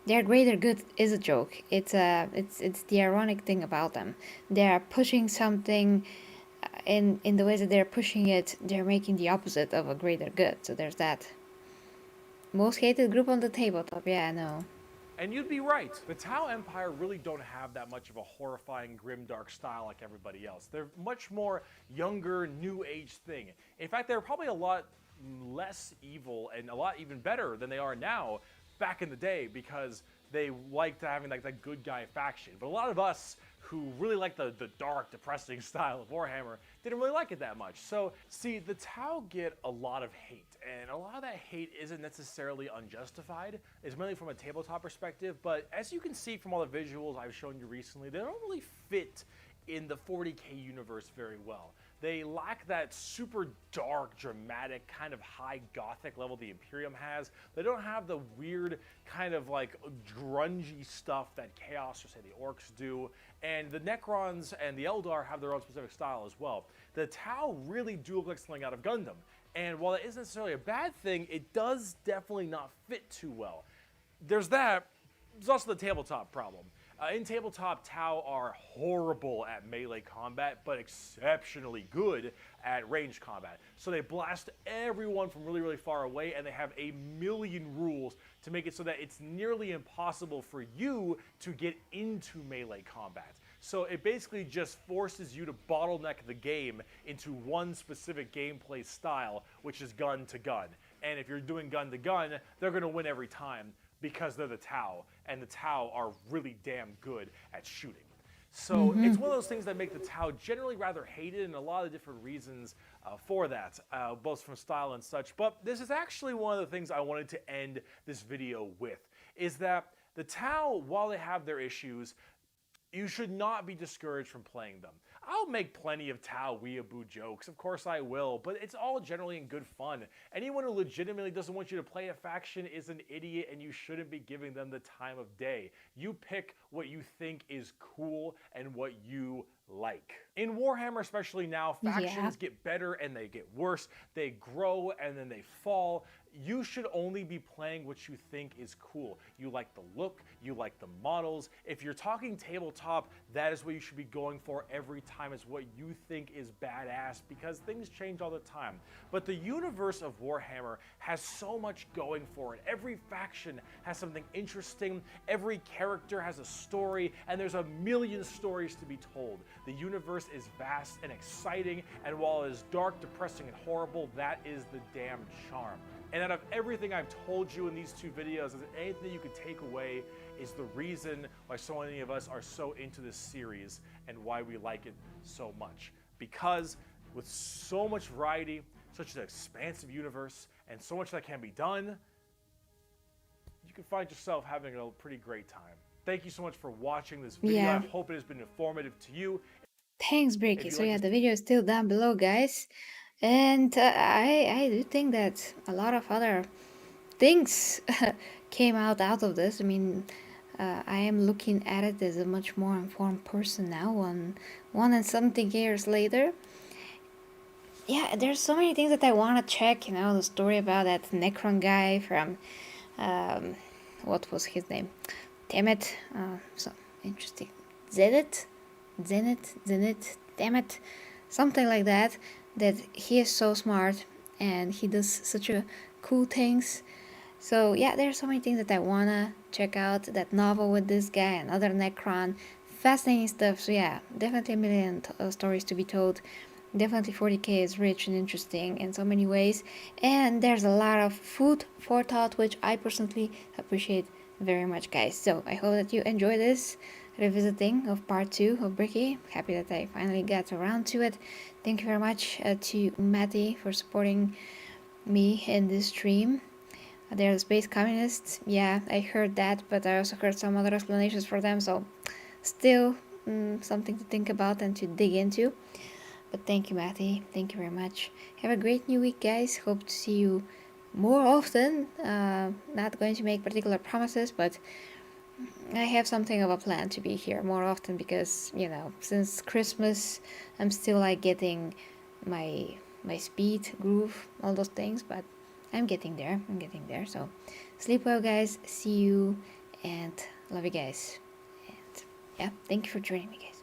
their greater good is a joke. It's the ironic thing about them. They are pushing something in the ways that they're pushing it, they're making the opposite of a greater good. So there's that. Most hated group on the tabletop. Yeah, I know. And you'd be right. The Tau Empire really don't have that much of a horrifying, grimdark style like everybody else. They're much more younger, new age thing. In fact, they're probably a lot less evil and a lot even better than they are now back in the day, because they liked having like that good guy faction. But a lot of us who really like the dark, depressing style of Warhammer didn't really like it that much. So, see, the Tau get a lot of hate, and a lot of that hate isn't necessarily unjustified. It's mainly from a tabletop perspective, but as you can see from all the visuals I've shown you recently, they don't really fit in the 40k universe very well. They lack that super dark, dramatic, kind of high gothic level the Imperium has. They don't have the weird kind of like grungy stuff that Chaos or say the Orks do. And the Necrons and the Eldar have their own specific style as well. The Tau really do look like something out of Gundam. And while it isn't necessarily a bad thing, it does definitely not fit too well. There's that. There's also the tabletop problem. In tabletop, Tau are horrible at melee combat, but exceptionally good at ranged combat. So they blast everyone from really, really far away, and they have a million rules to make it so that it's nearly impossible for you to get into melee combat. So it basically just forces you to bottleneck the game into one specific gameplay style, which is gun to gun. And if you're doing gun to gun, they're going to win every time, because they're the Tau, and the Tau are really damn good at shooting. So it's one of those things that make the Tau generally rather hated, and a lot of different reasons for that, both from style and such. But this is actually one of the things I wanted to end this video with, is that the Tau, while they have their issues, you should not be discouraged from playing them. I'll make plenty of Tau weeaboo jokes, of course I will, but it's all generally in good fun. Anyone who legitimately doesn't want you to play a faction is an idiot, and you shouldn't be giving them the time of day. You pick what you think is cool and what you like. In Warhammer, especially now, factions get better and they get worse. They grow and then they fall. You should only be playing what you think is cool. You like the look, you like the models. If you're talking tabletop, that is what you should be going for every time, is what you think is badass, because things change all the time. But the universe of Warhammer has so much going for it. Every faction has something interesting, every character has a story, and there's a million stories to be told. The universe is vast and exciting, and while it is dark, depressing, and horrible, that is the damn charm. And out of everything I've told you in these two videos, if anything you could take away is the reason why so many of us are so into this series and why we like it so much. Because with so much variety, such an expansive universe, and so much that can be done, you can find yourself having a pretty great time. Thank you so much for watching this video. I hope it has been informative to you. Thanks, Bricky. So yeah, the video is still down below, guys. And I do think that a lot of other things came out of this. I mean, I am looking at it as a much more informed person now, one and something years later. Yeah, there's so many things that I want to check, you know, the story about that Necron guy from, what was his name? Damn it, so interesting. Zenith, damn it, something like that. That he is so smart and he does such a cool things. So yeah, there's so many things that I wanna check out. That novel with this guy, another Necron, fascinating stuff. So yeah, definitely a million stories to be told. Definitely 40k is rich and interesting in so many ways, and there's a lot of food for thought, which I personally appreciate very much, guys. So I hope that you enjoy this revisiting of part 2 of Bricky. Happy that I finally got around to it. Thank you very much to Matty for supporting me in this stream. They're the Space Communists. Yeah, I heard that, but I also heard some other explanations for them, so still something to think about and to dig into. But thank you, Matty. Thank you very much. Have a great new week, guys. Hope to see you more often. Not going to make particular promises, but I have something of a plan to be here more often, because, you know, since Christmas I'm still like getting my speed, groove, all those things, but I'm getting there. So sleep well, guys. See you, and love you guys. And yeah, thank you for joining me, guys.